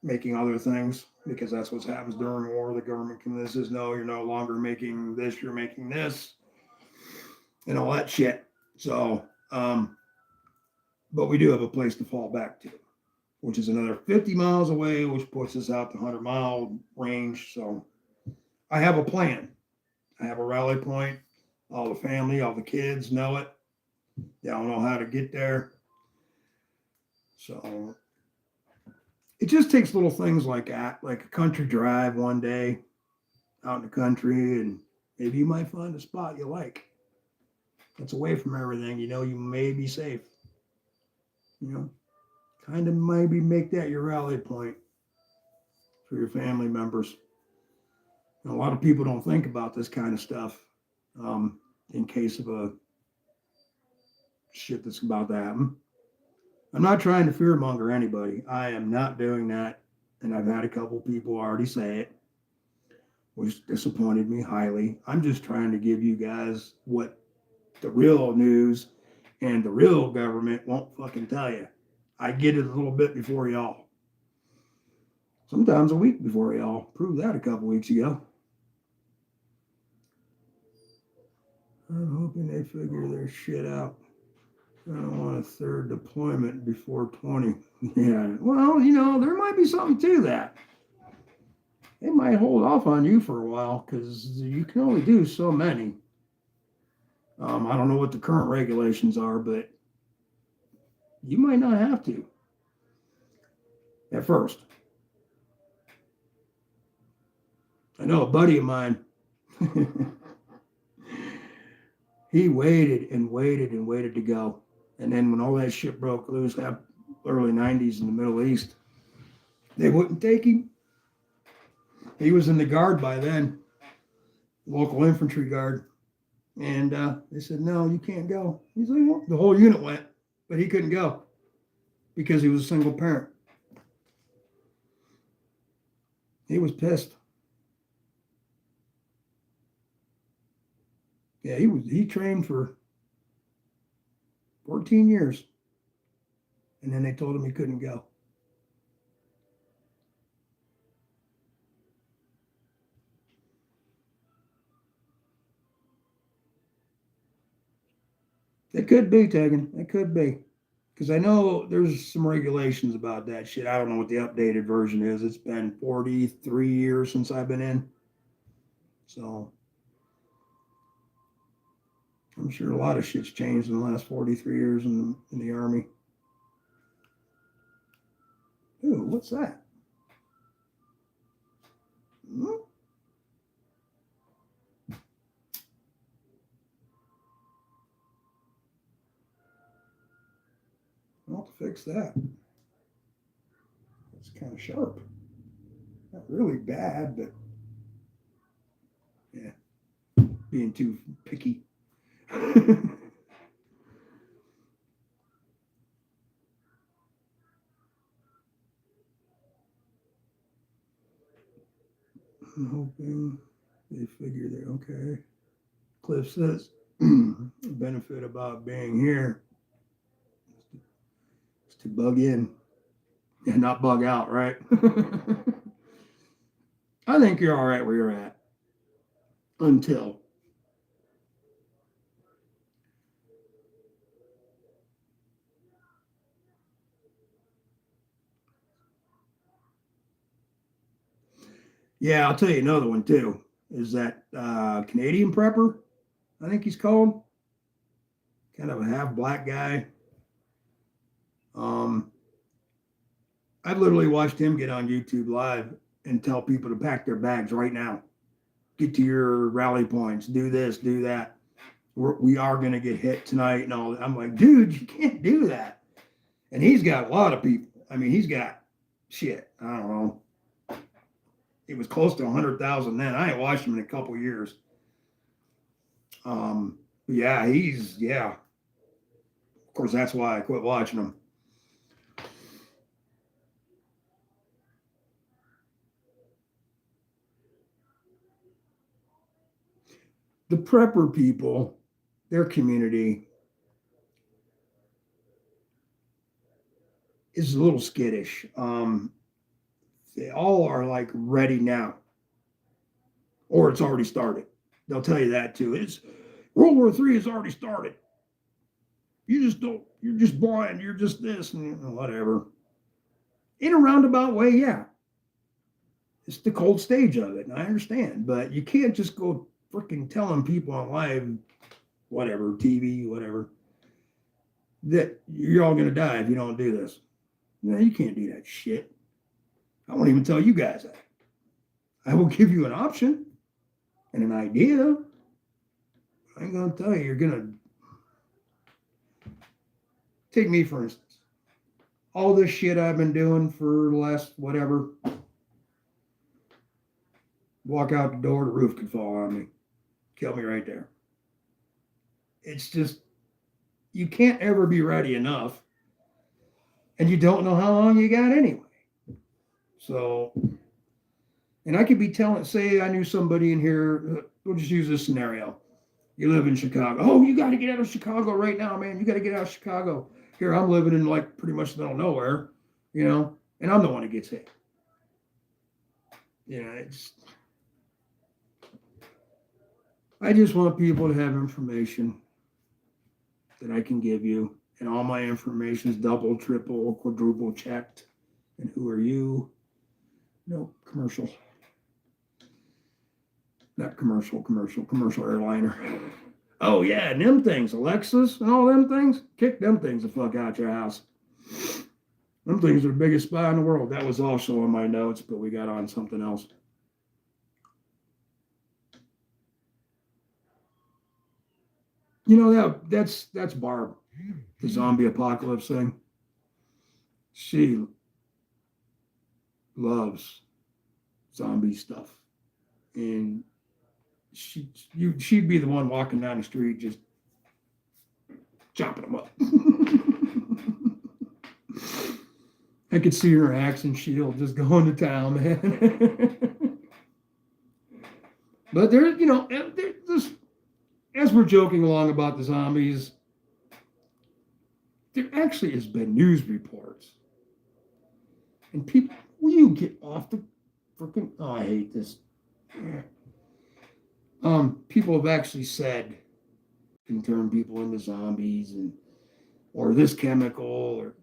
making other things, because that's what happens during war. The government convinces, no, you're no longer making this, you're making this, and all that shit. So, but we do have a place to fall back to. which is another 50 miles away, which puts us out the 100-mile range. So I have a plan. I have a rally point. All the family, all the kids know it. They all know how to get there. So it just takes little things like that, like a country drive one day out in the country, and maybe you might find a spot you like. That's away from everything. You know, you may be safe. You know, kind of maybe make that your rally point for your family members. And a lot of people don't think about this kind of stuff in case of a shit that's about to happen. I'm not trying to fearmonger anybody. I am not doing that. And I've had a couple people already say it, which disappointed me highly. I'm just trying to give you guys what the real news and the real government won't fucking tell you. I get it a little bit before y'all. Sometimes a week before y'all. Proved that a couple weeks ago. I'm hoping they figure their shit out. I don't want a third deployment before 20. Yeah, well, you know, there might be something to that. They might hold off on you for a while because you can only do so many. I don't know what the current regulations are, but you might not have to at first. I know a buddy of mine, he waited and waited and waited to go. And then when all that shit broke loose, that early 90s in the Middle East, they wouldn't take him. He was in the guard by then, local infantry guard. And they said, no, you can't go. He's like, well, the whole unit went, but he couldn't go because he was a single parent. He was pissed. Yeah, he trained for 14 years. And then they told him he couldn't go. It could be, Tegan. It could be. Because I know there's some regulations about that shit. I don't know what the updated version is. It's been 43 years since I've been in. So I'm sure a lot of shit's changed in the last 43 years in the Army. Ooh, what's that? Hmm? I'll have to fix that. It's kind of sharp. Not really bad, but yeah, being too picky. I'm hoping they figure they're okay. Cliff says, the benefit about being here is to bug in and not bug out, right? I think you're all right where you're at until. Yeah, I'll tell you another one too. Is that Canadian prepper? I think he's called. Kind of a half black guy. I've literally watched him get on YouTube Live and tell people to pack their bags right now. Get to your rally points. Do this, do that. We are going to get hit tonight and all that. I'm like, dude, you can't do that. And he's got a lot of people. I mean, he's got shit. I don't know. It was close to 100,000 then. I ain't watched him in a couple years. Yeah, yeah. Of course, that's why I quit watching him. The prepper people, their community is a little skittish. They all are like ready now, or it's already started. They'll tell you that too. It's World War III has already started. You just don't. You're just blind. You're just this and whatever. In a roundabout way, yeah. It's the cold stage of it, and I understand. But you can't just go freaking telling people on live, whatever, TV, whatever, that you're all going to die if you don't do this. No, you can't do that shit. I won't even tell you guys that. I will give you an option and an idea. I ain't going to tell you you're going to. Take me, for instance. All this shit I've been doing for the last whatever. Walk out the door, the roof could fall on me. Kill me right there. It's just, you can't ever be ready enough. And you don't know how long you got anyway. So, and I could be telling, say I knew somebody in here, we'll just use this scenario. You live in Chicago. Oh, you got to get out of Chicago right now, man. You got to get out of Chicago. Here, I'm living in like pretty much the middle of nowhere, you know, and I'm the one that gets hit. You know, I just want people to have information that I can give you. And all my information is double, triple, quadruple checked. And who are you? No, commercial. Not commercial airliner. Oh, yeah, and them things, Alexis and all them things, kick them things the fuck out your house. Them things are the biggest spy in the world. That was also on my notes, but we got on something else. You know, that's Barb, the zombie apocalypse thing. She loves zombie stuff. And she'd be the one walking down the street just chopping them up. I could see her axe and shield just going to town, man. But there, you know, there's, as we're joking along about the zombies, there actually has been news reports. And people, will you get off the freaking, oh, I hate this. People have actually said can turn people into zombies, and or this chemical or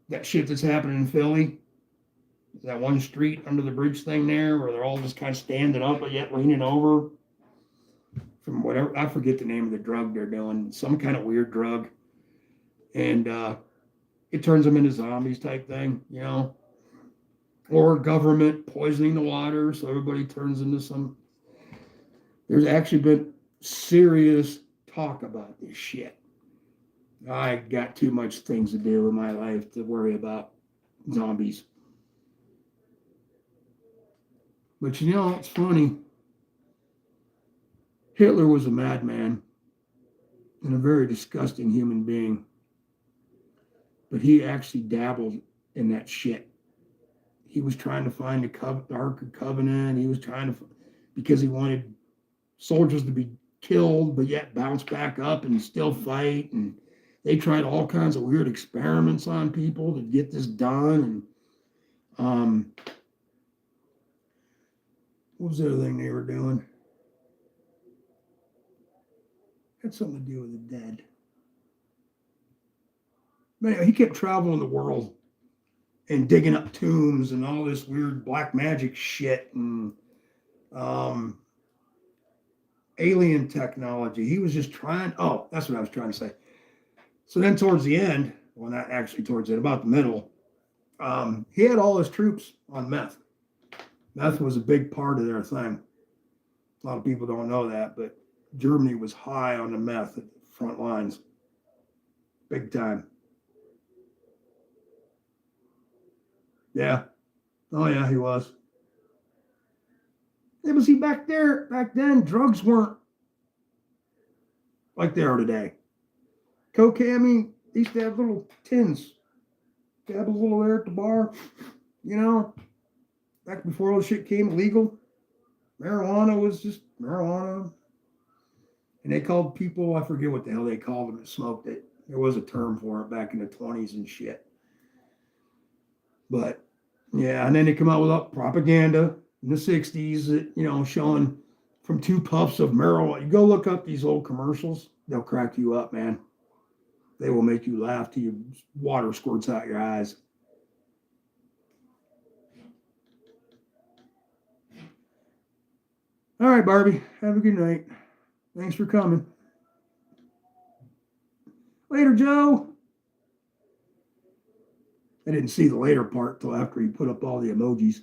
that shit that's happening in Philly. That one street under the bridge thing there where they're all just kind of standing up but yet leaning over from whatever, I forget the name of the drug they're doing, some kind of weird drug. And it turns them into zombies type thing, you know. Or government poisoning the water so everybody turns into some. There's actually been serious talk about this shit. I got too much things to do in my life to worry about zombies. But you know, it's funny. Hitler was a madman and a very disgusting human being. But he actually dabbled in that shit. He was trying to find the Ark of Covenant. He was trying to, because he wanted soldiers to be killed, but yet bounce back up and still fight. And they tried all kinds of weird experiments on people to get this done. And what was the other thing they were doing? Had something to do with the dead. But anyway, he kept traveling the world and digging up tombs and all this weird black magic shit and alien technology. He was just trying, oh, that's what I was trying to say. So then towards the end, well, not actually towards it, about the middle, he had all his troops on meth. Meth was a big part of their thing. A lot of people don't know that, but Germany was high on the meth at the front lines. Big time. Yeah. Oh, yeah, he was. Yeah, but see, back then, drugs weren't like they are today. Cocaine, I mean, they used to have little tins. Dab a little there at the bar, you know. Back before all the shit came legal, marijuana was just marijuana. And they called people, I forget what the hell they called them that smoked it. There was a term for it back in the 20s and shit. But, yeah, and then they come out with propaganda in the 60s that, you know, showing from 2 puffs of marijuana. You go look up these old commercials, they'll crack you up, man. They will make you laugh till your water squirts out your eyes. All right, Barbie. Have a good night. Thanks for coming. Later, Joe. I didn't see the later part till after he put up all the emojis.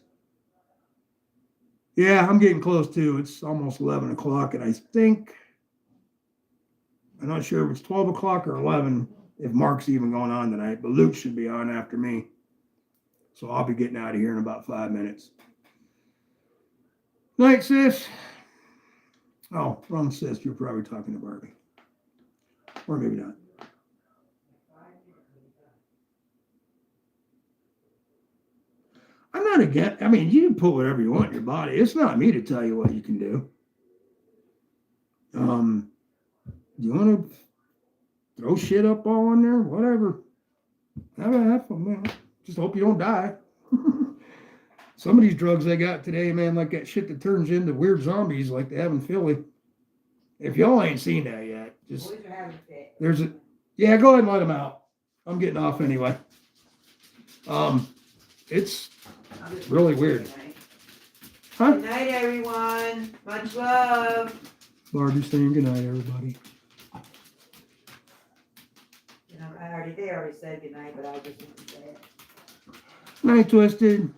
Yeah, I'm getting close too. It's almost 11 o'clock, and I think, I'm not sure if it's 12 o'clock or 11, if Mark's even going on tonight, but Luke should be on after me. So I'll be getting out of here in about 5 minutes. Night, sis. Oh, wrong sis. You're probably talking to Barbie. Or maybe not. I'm not against, I mean, you can put whatever you want in your body. It's not me to tell you what you can do. You want to throw shit up all in there? Whatever. Have fun, man. Just hope you don't die. Some of these drugs they got today, man, like that shit that turns into weird zombies like they have in Philly. If y'all ain't seen that yet, just there's a yeah, go ahead and let them out. I'm getting off anyway. It's really weird. Huh? Good night, everyone. Much love. Barbie's saying good night, everybody. You know, they already said good night, but I just want to say it. Night, Twisted.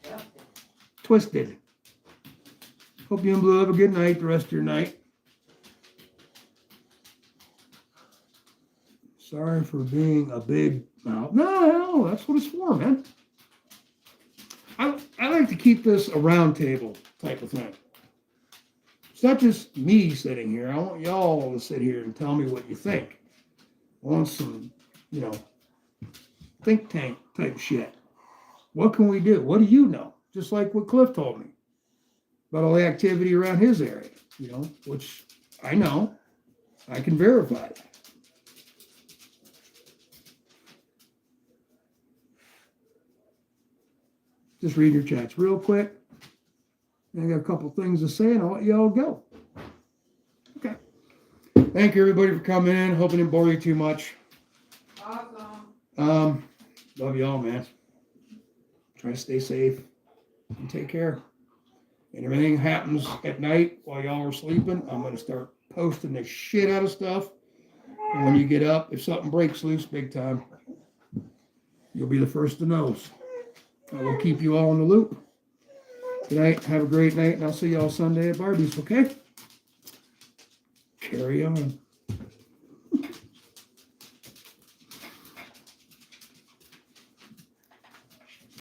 Yep. Twisted. Hope you and Blue have a good night the rest of your night. Sorry for being a big mouth. No, that's what it's for, man. I like to keep this a round table type of thing. It's not just me sitting here. I want y'all to sit here and tell me what you think. I want some, think tank type shit. What can we do? What do you know? Just like what Cliff told me about all the activity around his area, which I know. I can verify that. Just read your chats real quick. I got a couple things to say, and I'll let you all go. Okay. Thank you, everybody, for coming in. Hope I didn't bore you too much. Awesome. Love you all, man. Try to stay safe and take care. And if anything happens at night while y'all are sleeping, I'm going to start posting the shit out of stuff. And when you get up, if something breaks loose big time, you'll be the first to know. I will keep you all in the loop. Good night. Have a great night, and I'll see you all Sunday at Barbie's, okay? Carry on.